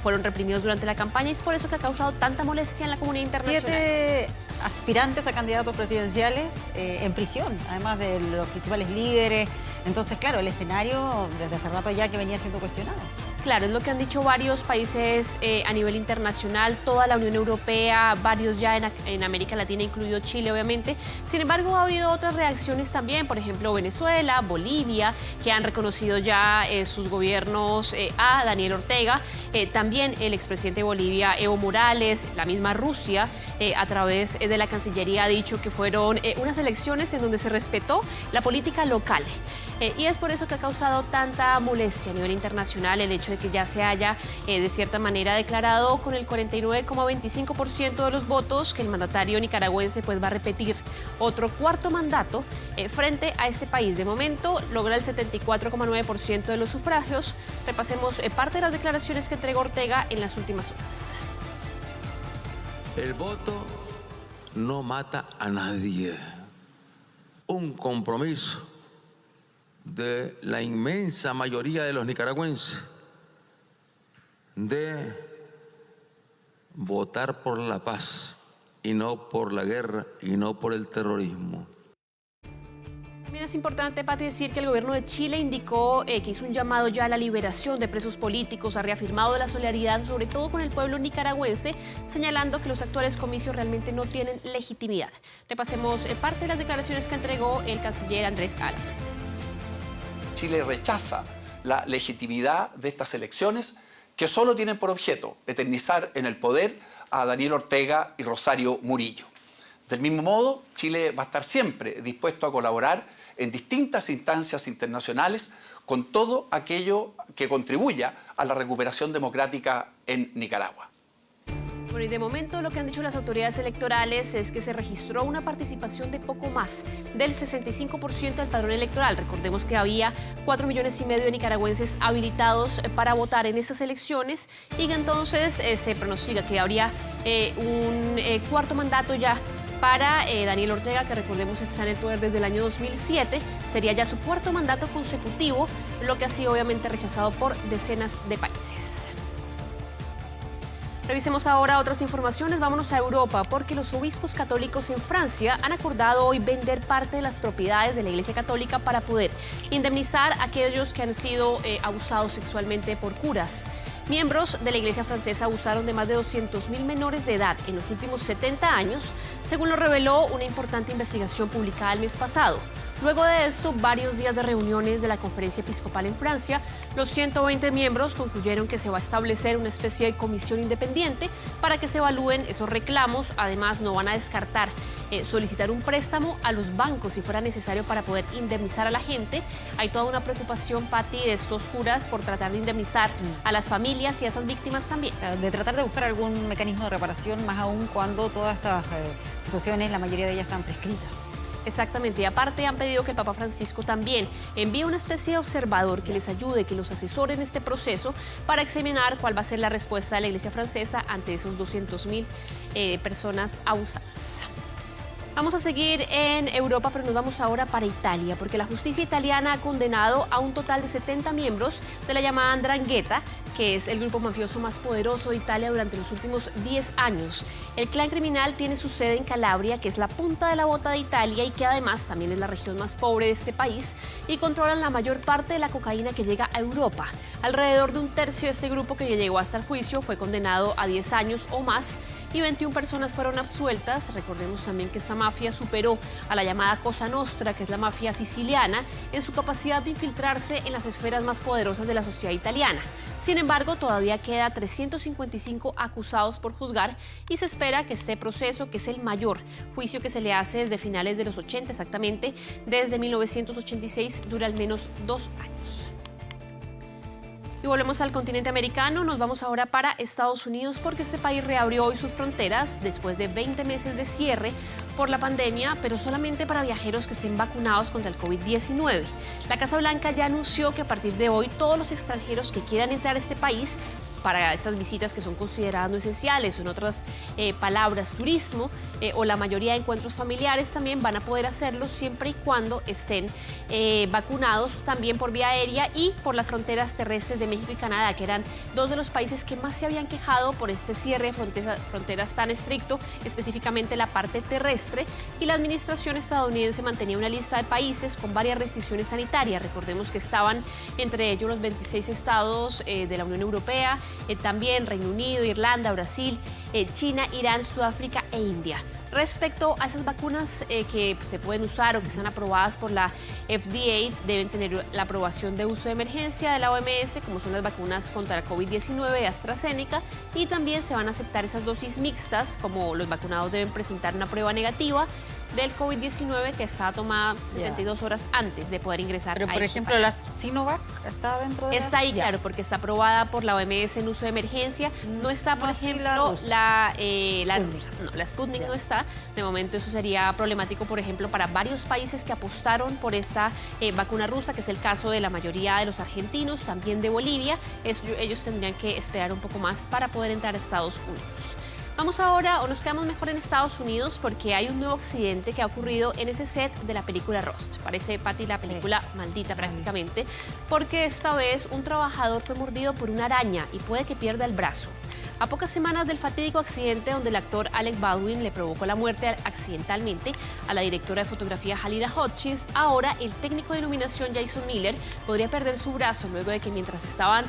fueron reprimidos durante la campaña, y es por eso que ha causado tanta molestia en la comunidad internacional. aspirantes a candidatos presidenciales en prisión, además de los principales líderes. Entonces, claro, el escenario desde hace rato ya que venía siendo cuestionado. Claro, es lo que han dicho varios países a nivel internacional, toda la Unión Europea, varios ya en América Latina, incluido Chile, obviamente. Sin embargo, ha habido otras reacciones también, por ejemplo, Venezuela, Bolivia, que han reconocido ya sus gobiernos a Daniel Ortega. También el expresidente de Bolivia, Evo Morales, la misma Rusia, a través de la Cancillería ha dicho que fueron unas elecciones en donde se respetó la política local. Y es por eso que ha causado tanta molestia a nivel internacional el hecho de que ya se haya, de cierta manera, declarado con el 49,25% de los votos que el mandatario nicaragüense pues va a repetir otro cuarto mandato frente a este país. De momento logra el 74,9% de los sufragios. Repasemos parte de las declaraciones que entregó Ortega en las últimas horas. El voto no mata a nadie. Un compromiso de la inmensa mayoría de los nicaragüenses de votar por la paz y no por la guerra y no por el terrorismo. También es importante, Pati, decir que el gobierno de Chile indicó que hizo un llamado ya a la liberación de presos políticos, ha reafirmado la solidaridad sobre todo con el pueblo nicaragüense, señalando que los actuales comicios realmente no tienen legitimidad. Repasemos parte de las declaraciones que entregó el canciller Andrés Alba. Chile rechaza la legitimidad de estas elecciones que solo tienen por objeto eternizar en el poder a Daniel Ortega y Rosario Murillo. Del mismo modo, Chile va a estar siempre dispuesto a colaborar en distintas instancias internacionales con todo aquello que contribuya a la recuperación democrática en Nicaragua. Bueno, y de momento lo que han dicho las autoridades electorales es que se registró una participación de poco más del 65% del padrón electoral. Recordemos que había 4,5 millones de nicaragüenses habilitados para votar en estas elecciones y que entonces se pronostica que habría un cuarto mandato ya para Daniel Ortega, que recordemos está en el poder desde el año 2007. Sería ya su cuarto mandato consecutivo, lo que ha sido obviamente rechazado por decenas de países. Revisemos ahora otras informaciones. Vámonos a Europa, porque los obispos católicos en Francia han acordado hoy vender parte de las propiedades de la Iglesia Católica para poder indemnizar a aquellos que han sido abusados sexualmente por curas. Miembros de la Iglesia francesa abusaron de más de 200.000 menores de edad en los últimos 70 años, según lo reveló una importante investigación publicada el mes pasado. Luego de esto, varios días de reuniones de la Conferencia Episcopal en Francia, los 120 miembros concluyeron que se va a establecer una especie de comisión independiente para que se evalúen esos reclamos. Además, no van a descartar solicitar un préstamo a los bancos si fuera necesario para poder indemnizar a la gente. Hay toda una preocupación, Pati, de estos curas por tratar de indemnizar a las familias y a esas víctimas también. De tratar de buscar algún mecanismo de reparación, más aún cuando todas estas situaciones, la mayoría de ellas están prescritas. Exactamente, y aparte han pedido que el Papa Francisco también envíe una especie de observador que les ayude, que los asesore en este proceso para examinar cuál va a ser la respuesta de la Iglesia francesa ante esos 200.000 personas abusadas. Vamos a seguir en Europa, pero nos vamos ahora para Italia, porque la justicia italiana ha condenado a un total de 70 miembros de la llamada 'Ndrangheta, que es el grupo mafioso más poderoso de Italia durante los últimos 10 años. El clan criminal tiene su sede en Calabria, que es la punta de la bota de Italia y que además también es la región más pobre de este país, y controlan la mayor parte de la cocaína que llega a Europa. Alrededor de un tercio de este grupo que llegó hasta el juicio fue condenado a 10 años o más, y 21 personas fueron absueltas. Recordemos también que esta mafia superó a la llamada Cosa Nostra, que es la mafia siciliana, en su capacidad de infiltrarse en las esferas más poderosas de la sociedad italiana. Sin embargo, todavía queda 355 acusados por juzgar y se espera que este proceso, que es el mayor juicio que se le hace desde finales de los 80 exactamente, desde 1986, dura al menos 2 años. Y volvemos al continente americano, nos vamos ahora para Estados Unidos porque este país reabrió hoy sus fronteras después de 20 meses de cierre por la pandemia, pero solamente para viajeros que estén vacunados contra el COVID-19. La Casa Blanca ya anunció que a partir de hoy todos los extranjeros que quieran entrar a este país para estas visitas que son consideradas no esenciales, o en otras palabras, turismo, o la mayoría de encuentros familiares también van a poder hacerlo siempre y cuando estén vacunados también por vía aérea y por las fronteras terrestres de México y Canadá, que eran dos de los países que más se habían quejado por este cierre de fronteras tan estricto, específicamente la parte terrestre, y la administración estadounidense mantenía una lista de países con varias restricciones sanitarias. Recordemos que estaban entre ellos los 26 estados de la Unión Europea, también Reino Unido, Irlanda, Brasil, China, Irán, Sudáfrica e India. Respecto a esas vacunas que se pueden usar o que están aprobadas por la FDA, deben tener la aprobación de uso de emergencia de la OMS, como son las vacunas contra la COVID-19 de AstraZeneca, y también se van a aceptar esas dosis mixtas, como los vacunados deben presentar una prueba negativa del COVID-19 que estaba tomada 72 horas antes de poder ingresar. Pero, por ejemplo, ¿la Sinovac está dentro de Está ahí, claro, porque está aprobada por la OMS en uso de emergencia. No está, por ejemplo, la rusa. No, la Sputnik no está. De momento eso sería problemático, por ejemplo, para varios países que apostaron por esta vacuna rusa, que es el caso de la mayoría de los argentinos, también de Bolivia. Ellos tendrían que esperar un poco más para poder entrar a Estados Unidos. Vamos ahora, o nos quedamos mejor en Estados Unidos, porque hay un nuevo accidente que ha ocurrido en ese set de la película Rust. Parece, Pati, la película maldita prácticamente, porque esta vez un trabajador fue mordido por una araña y puede que pierda el brazo. A pocas semanas del fatídico accidente donde el actor Alec Baldwin le provocó la muerte accidentalmente a la directora de fotografía Halyna Hutchins, ahora el técnico de iluminación Jason Miller podría perder su brazo luego de que mientras estaban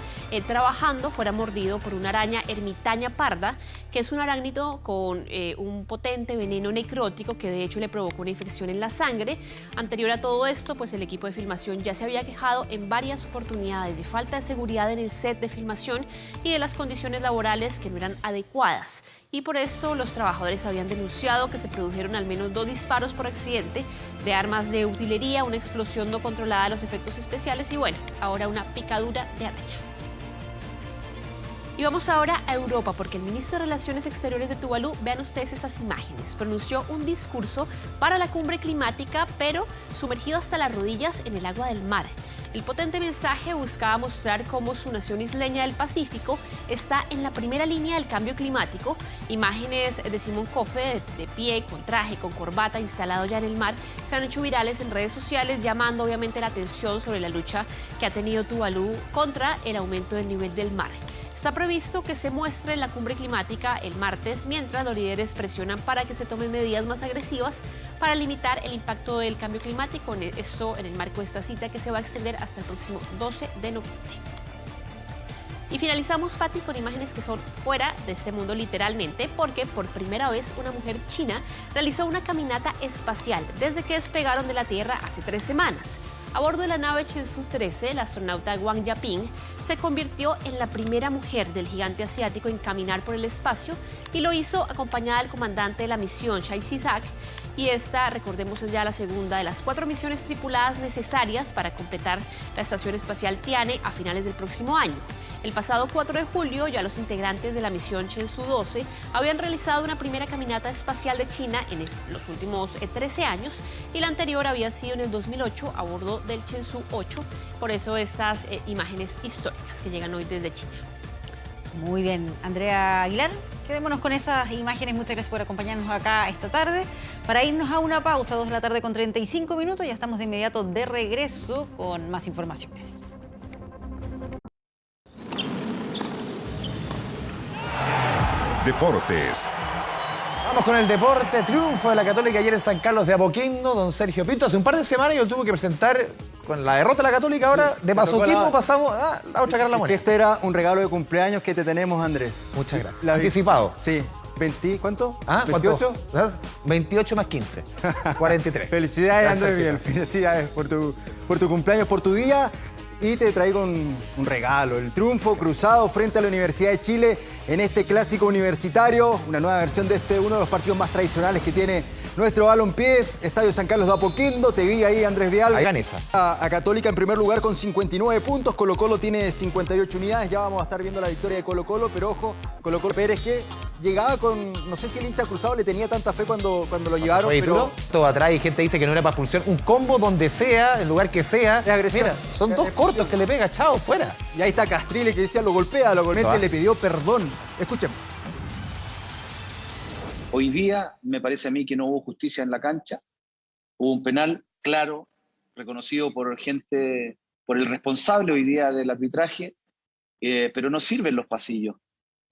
trabajando fuera mordido por una araña ermitaña parda, que es un arácnido con un potente veneno necrótico que de hecho le provocó una infección en la sangre. Anterior a todo esto, pues el equipo de filmación ya se había quejado en varias oportunidades de falta de seguridad en el set de filmación y de las condiciones laborales que no eran adecuadas. Y por esto los trabajadores habían denunciado que se produjeron al menos 2 disparos por accidente de armas de utilería, una explosión no controlada de los efectos especiales y bueno, ahora una picadura de araña. Y vamos ahora a Europa, porque el ministro de Relaciones Exteriores de Tuvalu, vean ustedes esas imágenes, pronunció un discurso para la cumbre climática, pero sumergido hasta las rodillas en el agua del mar. El potente mensaje buscaba mostrar cómo su nación isleña del Pacífico está en la primera línea del cambio climático. Imágenes de Simón Cofe de pie, con traje, con corbata, instalado ya en el mar, se han hecho virales en redes sociales, llamando obviamente la atención sobre la lucha que ha tenido Tuvalu contra el aumento del nivel del mar. Está previsto que se muestre en la cumbre climática el martes, mientras los líderes presionan para que se tomen medidas más agresivas para limitar el impacto del cambio climático. Esto en el marco de esta cita que se va a extender hasta el próximo 12 de noviembre. Y finalizamos, Pati, con imágenes que son fuera de este mundo literalmente, porque por primera vez una mujer china realizó una caminata espacial desde que despegaron de la Tierra hace 3 semanas. A bordo de la nave Shenzhou 13, la astronauta Wang Yaping se convirtió en la primera mujer del gigante asiático en caminar por el espacio y lo hizo acompañada del comandante de la misión, Shai Shizak, y esta, recordemos, es ya la segunda de las 4 misiones tripuladas necesarias para completar la Estación Espacial Tianhe a finales del próximo año. El pasado 4 de julio, ya los integrantes de la misión Shenzhou 12 habían realizado una primera caminata espacial de China en los últimos 13 años y la anterior había sido en el 2008 a bordo del Shenzhou 8. Por eso estas imágenes históricas que llegan hoy desde China. Muy bien, Andrea Aguilar, quedémonos con esas imágenes. Muchas gracias por acompañarnos acá esta tarde. Para irnos a una pausa, 2 de la tarde con 35 minutos, ya estamos de inmediato de regreso con más informaciones. Deportes. Vamos con el deporte. Triunfo de la Católica ayer en San Carlos de Apoquindo. Don Sergio Pinto, hace un par de semanas yo tuve que presentar con la derrota de la Católica. Ahora de masoquismo pasamos a la otra cara de la moneda. Este era un regalo de cumpleaños que te tenemos, Andrés. Muchas gracias. Anticipado. Sí. ¿Cuánto? ¿Ah? ¿28? 28 más 15. 43. Felicidades, Andrés Biel. Felicidades por tu cumpleaños, por tu día. Y te traigo un regalo, el triunfo cruzado frente a la Universidad de Chile en este clásico universitario, una nueva versión de uno de los partidos más tradicionales que tiene nuestro balompié, Estadio San Carlos de Apoquindo. Te vi ahí, Andrés Vial. Ahí Ganesa. A Católica en primer lugar con 59 puntos, Colo-Colo tiene 58 unidades, ya vamos a estar viendo la victoria de Colo-Colo, pero ojo, Colo-Colo Pérez que llegaba con, no sé si el hincha cruzado le tenía tanta fe cuando lo llevaron, pero todo atrás y gente dice que no era para expulsión, un combo donde sea, el lugar que sea. Es agresión. Mira, son 2 combos. cortos que le pega, chao, fuera. Y ahí está Castrile que decía, lo golpea, le pidió perdón. Escuchemos. Hoy día me parece a mí que no hubo justicia en la cancha. Hubo un penal claro, reconocido por el responsable hoy día del arbitraje, pero no sirven los pasillos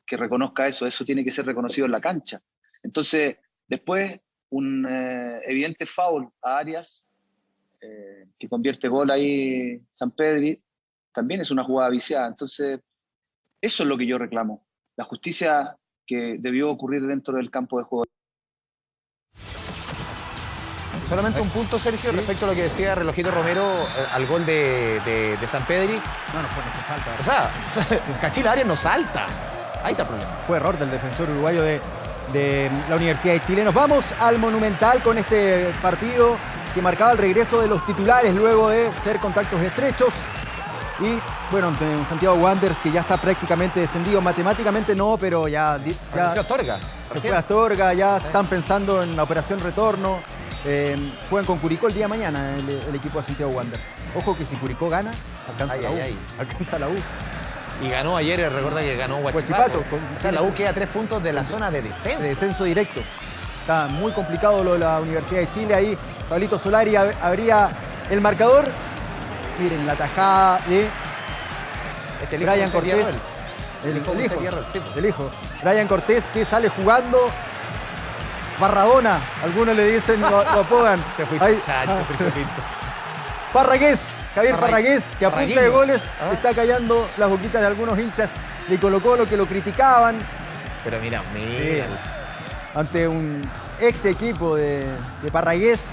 que reconozca eso tiene que ser reconocido en la cancha. Entonces, después, un evidente foul a Arias, que convierte gol ahí Sampedri, también es una jugada viciada. Entonces, eso es lo que yo reclamo, la justicia que debió ocurrir dentro del campo de juego. Solamente un punto, Sergio, respecto a lo que decía Relojito Romero al gol de Sampedri. No fue falta. O sea, Cachila Arias no salta. Ahí está el problema. Fue error del defensor uruguayo de la Universidad de Chile. Nos vamos al Monumental con este partido que marcaba el regreso de los titulares luego de ser contactos estrechos. Y bueno, ante un Santiago Wanderers que ya está prácticamente descendido. Matemáticamente no, pero ya fue Astorga. Fue Astorga, ya están pensando en la operación retorno. Juegan con Curicó el día de mañana el equipo de Santiago Wanderers. Ojo que si Curicó gana, alcanza la U. Alcanza la U. Y ganó ayer, recuerda que ganó Huachipato. O sea, la U queda a 3 puntos de la zona de descenso. De descenso directo. Está muy complicado lo de la Universidad de Chile. Ahí Pablito Solari abría el marcador. Miren la tajada de Brian Cortés. El hijo. Brian Cortés que sale jugando. Barradona, algunos le dicen, lo apodan. Te fuiste chacho, Sergio Pinto. Parragués, Javier Parragués, que a punta de goles está callando las boquitas de algunos hinchas de Colo-Colo que lo criticaban. Pero mira. Ante un ex equipo de Parragués.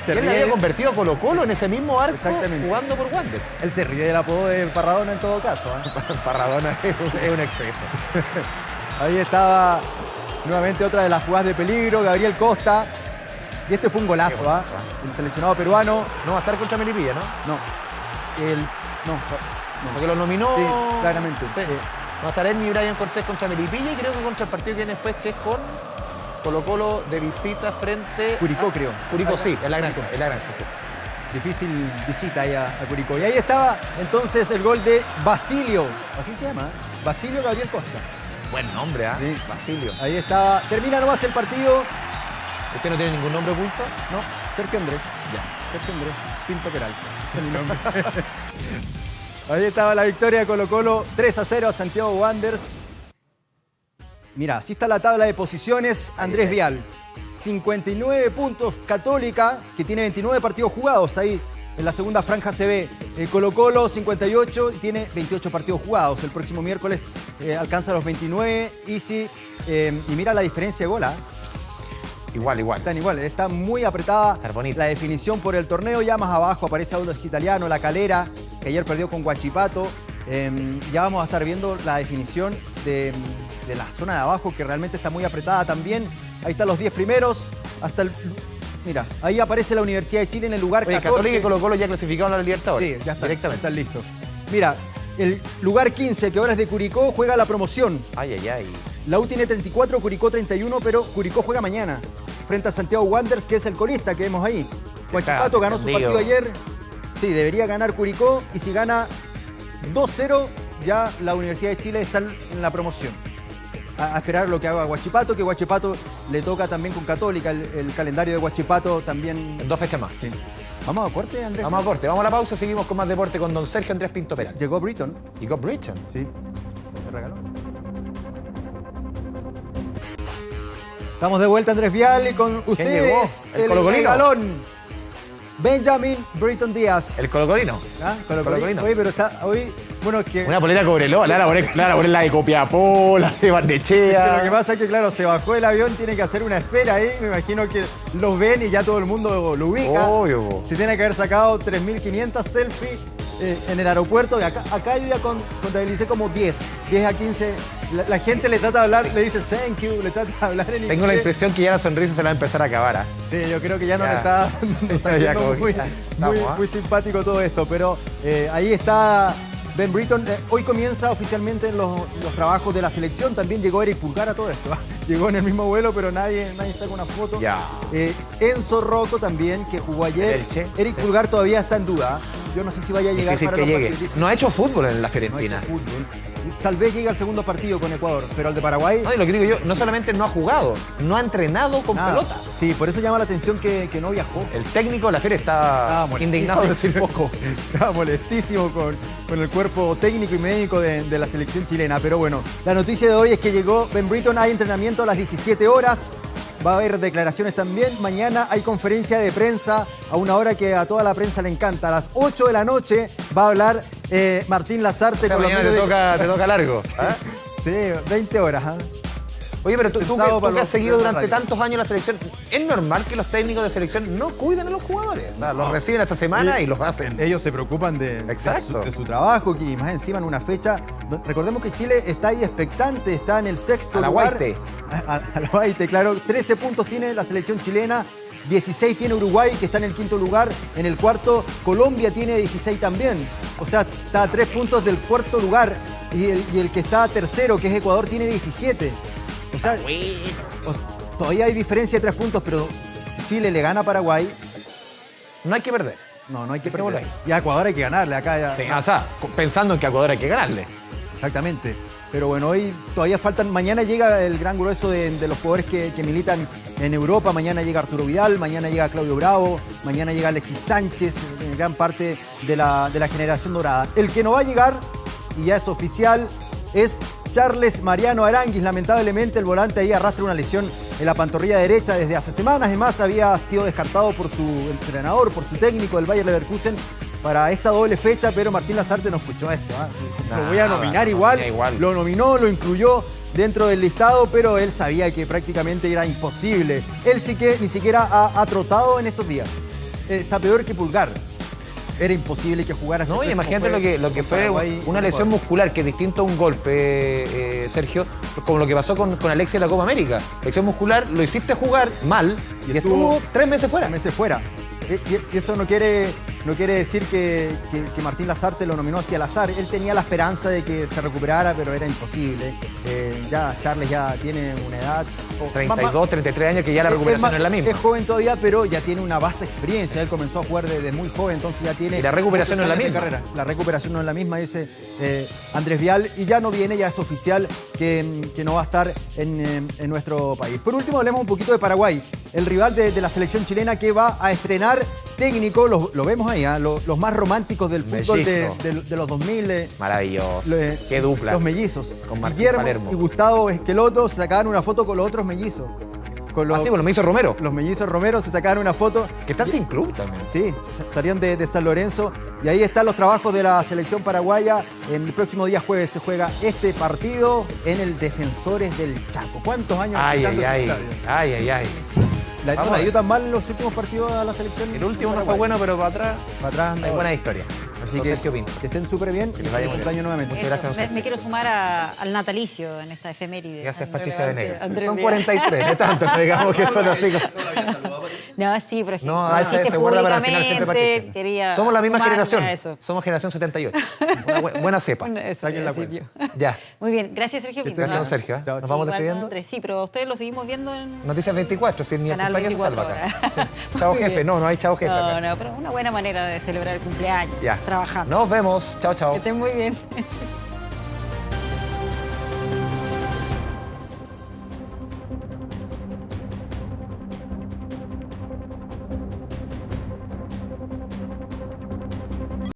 Él le había convertido a Colo-Colo en ese mismo arco jugando por Wander. Él se ríe del apodo de Parradona en todo caso. Parradona es un exceso. Ahí estaba nuevamente otra de las jugadas de peligro, Gabriel Costa. Y este fue un golazo, el seleccionado peruano. No va a estar contra Melipilla, ¿no? No. Porque lo nominó. Sí, claramente. Sí. No va a estar él ni Brian Cortés contra Melipilla y creo que contra el partido que viene después, que es con Colo-Colo de visita frente Curicó, creo. Curicó, sí, en la granja, sí. Difícil visita ahí a Curicó. Y ahí estaba entonces el gol de Basilio. Así se llama, Basilio Gabriel Costa. Buen nombre, Sí. Basilio. Ahí estaba. Termina nomás el partido. ¿Usted no tiene ningún nombre oculto? No, Sergio Andrés. Sergio Andrés Pinto Peralta. Ese es mi nombre. Ahí estaba la victoria de Colo-Colo. 3-0 a Santiago Wanderers. Mira, así está la tabla de posiciones. Andrés Vial. 59 puntos. Católica, que tiene 29 partidos jugados ahí. En la segunda franja se ve Colo-Colo 58 y tiene 28 partidos jugados. El próximo miércoles alcanza los 29. Y mira la diferencia de gol. Igual. Están igual. Está muy apretada la definición por el torneo. Ya más abajo aparece Audax Italiano, La Calera, que ayer perdió con Huachipato. Ya vamos a estar viendo la definición de la zona de abajo, que realmente está muy apretada también. Ahí están los 10 primeros. Mira, ahí aparece la Universidad de Chile en el lugar 14. Católica y Colo-Colo ya clasificaron a la Libertadores. Sí, ya está, directamente. Están listos. Mira, el lugar 15, que ahora es de Curicó, juega la promoción. La U tiene 34, Curicó 31, pero Curicó juega mañana frente a Santiago Wanderers, que es el colista que vemos ahí. Huachipato ganó su partido ayer. Sí, debería ganar Curicó. Y si gana 2-0, ya la Universidad de Chile está en la promoción. A esperar lo que haga Huachipato, que Huachipato le toca también con Católica. El calendario de Huachipato también. En 2 fechas más. Sí. ¿Vamos a corte, Andrés? Vamos a corte, vamos a la pausa, seguimos con más deporte con don Sergio Andrés Pinto Peralta. Llegó Britton. ¿Llegó Britton? Sí. Me regaló. Estamos de vuelta, Andrés Vial, y con ustedes el regalón. Benjamin Britton Díaz. El colocolino. Colocolino. Oye, pero está hoy. Bueno, es que. Una polera Cobreloa, la de Copiapó, la de Bandechea. Es que lo que pasa es que, claro, se bajó el avión, tiene que hacer una espera ahí. Me imagino que los ven y ya todo el mundo lo ubica. Obvio. Se tiene que haber sacado 3.500 selfies en el aeropuerto. Y acá yo ya contabilicé como 10 a 15. La gente le trata de hablar, le dice thank you, le trata de hablar en inglés. Tengo la impresión que ya la sonrisa se la va a empezar a acabar. Sí, yo creo que ya no le está siendo muy simpático todo esto. Pero ahí está Ben Britton. Hoy comienza oficialmente los trabajos de la selección. También llegó Eric Pulgar a todo esto. Llegó en el mismo vuelo, pero nadie saca una foto. Enzo Rocco también, que jugó ayer. Eric Pulgar todavía está en duda. yo no sé si vaya a llegar Difícil para que los llegue. partidos. No ha hecho fútbol en la No ha Fiorentina. hecho fútbol. Tal vez llegue al segundo partido con Ecuador, pero al de Paraguay... No, y lo que digo yo, no solamente no ha jugado, no ha entrenado con nada. pelota. Sí, por eso llama la atención que no viajó. El técnico de la Fiera está indignado de decir poco. Estaba molestísimo con el cuerpo técnico y médico de la selección chilena. Pero bueno, la noticia de hoy es que llegó Ben Britton. Hay entrenamiento a las 17 horas. Va a haber declaraciones también. Mañana hay conferencia de prensa a una hora que a toda la prensa le encanta. A las 8 de la noche va a hablar Martín Lazarte. Mañana te toca largo. Sí, 20 horas. Oye, pero tú que has seguido durante radio. tantos años la selección, ¿es normal que los técnicos de selección no cuiden a los jugadores? O sea, los reciben esa semana y los hacen. Ellos se preocupan de su trabajo y más encima en una fecha. Recordemos que Chile está ahí expectante, está en el sexto lugar. A la Guaite, claro. 13 puntos tiene la selección chilena. 16 tiene Uruguay, que está en el quinto lugar. En el cuarto, Colombia tiene 16 también. O sea, está a 3 puntos del cuarto lugar. Y el que está tercero, que es Ecuador, tiene 17. O sea, todavía hay diferencia de 3 puntos, pero si Chile le gana a Paraguay... No hay que perder. No hay que perder. Y a Ecuador hay que ganarle. Acá ya, sí, o sea, pensando en que a Ecuador hay que ganarle. Exactamente. Pero bueno, hoy todavía faltan... Mañana llega el gran grueso de los jugadores que militan en Europa. Mañana llega Arturo Vidal, mañana llega Claudio Bravo, mañana llega Alexis Sánchez, gran parte de la generación dorada. El que no va a llegar, y ya es oficial, es Charles Mariano Aránguiz. Lamentablemente el volante ahí arrastra una lesión en la pantorrilla derecha desde hace semanas. Además había sido descartado por su entrenador, por su técnico del Bayer Leverkusen para esta doble fecha, pero Martín Lazarte no escuchó esto. Lo voy a nominar igual. Lo nominó, lo incluyó dentro del listado, pero él sabía que prácticamente era imposible. Él sí que ni siquiera ha trotado en estos días. Está peor que Pulgar. Era imposible que jugara. No, y imagínate lo que fue una lesión muscular, que es distinto a un golpe, Sergio, como lo que pasó con Alexis en la Copa América. Lesión muscular, lo hiciste jugar mal y estuvo 3 meses fuera. 3 meses fuera. Y eso no quiere decir que Martín Lazarte lo nominó así al azar. Él tenía la esperanza de que se recuperara, pero era imposible. Ya Charles ya tiene una edad... 32, 33 años, que ya la recuperación no es la misma. Es joven todavía, pero ya tiene una vasta experiencia. Él comenzó a jugar desde muy joven, entonces ya tiene... Y la recuperación no es la misma. La recuperación no es la misma, dice Andrés Vial. Y ya no viene, ya es oficial que no va a estar en nuestro país. Por último, hablemos un poquito de Paraguay. El rival de la selección chilena que va a estrenar técnico, lo vemos ahí, los más románticos del fútbol de los 2000. Maravilloso. Qué dupla. Los mellizos. Con Martín Guillermo Palermo y Gustavo Esqueloto se sacaban una foto con los otros mellizos. Con los mellizos Romero. Los mellizos Romero se sacaban una foto. Que está sin club también. Sí, salieron de San Lorenzo. Y ahí están los trabajos de la selección paraguaya. El próximo día jueves se juega este partido en el Defensores del Chaco. ¿Cuántos años? Ay. No la dio tan mal en los últimos partidos a la selección. El último no fue bueno, pero para atrás hay buena historia. Así que Sergio Pinto, que estén súper bien y les vaya cumpleaños nuevamente. Muchas gracias. Me quiero sumar al natalicio en esta efeméride. Gracias, Patricia Venegas. Son Vial. 43, de tanto, digamos que son así. No, sí, pero no, se guarda para el final siempre, Patricia. Somos la misma generación. Somos generación 78. Una buena cepa. Saquen la cuenta. Ya. Muy bien, gracias, Sergio Pinto. Gracias, Sergio. Nos vamos despidiendo. Sí, pero ustedes lo seguimos viendo en Noticias 24, si ni el cumpleaños se salva acá. Sí. Chao, jefe. Bien. No hay chao, jefe. No, pero una buena manera de celebrar el cumpleaños. Ya. Trabajando. Nos vemos. Chao. Que estén muy bien.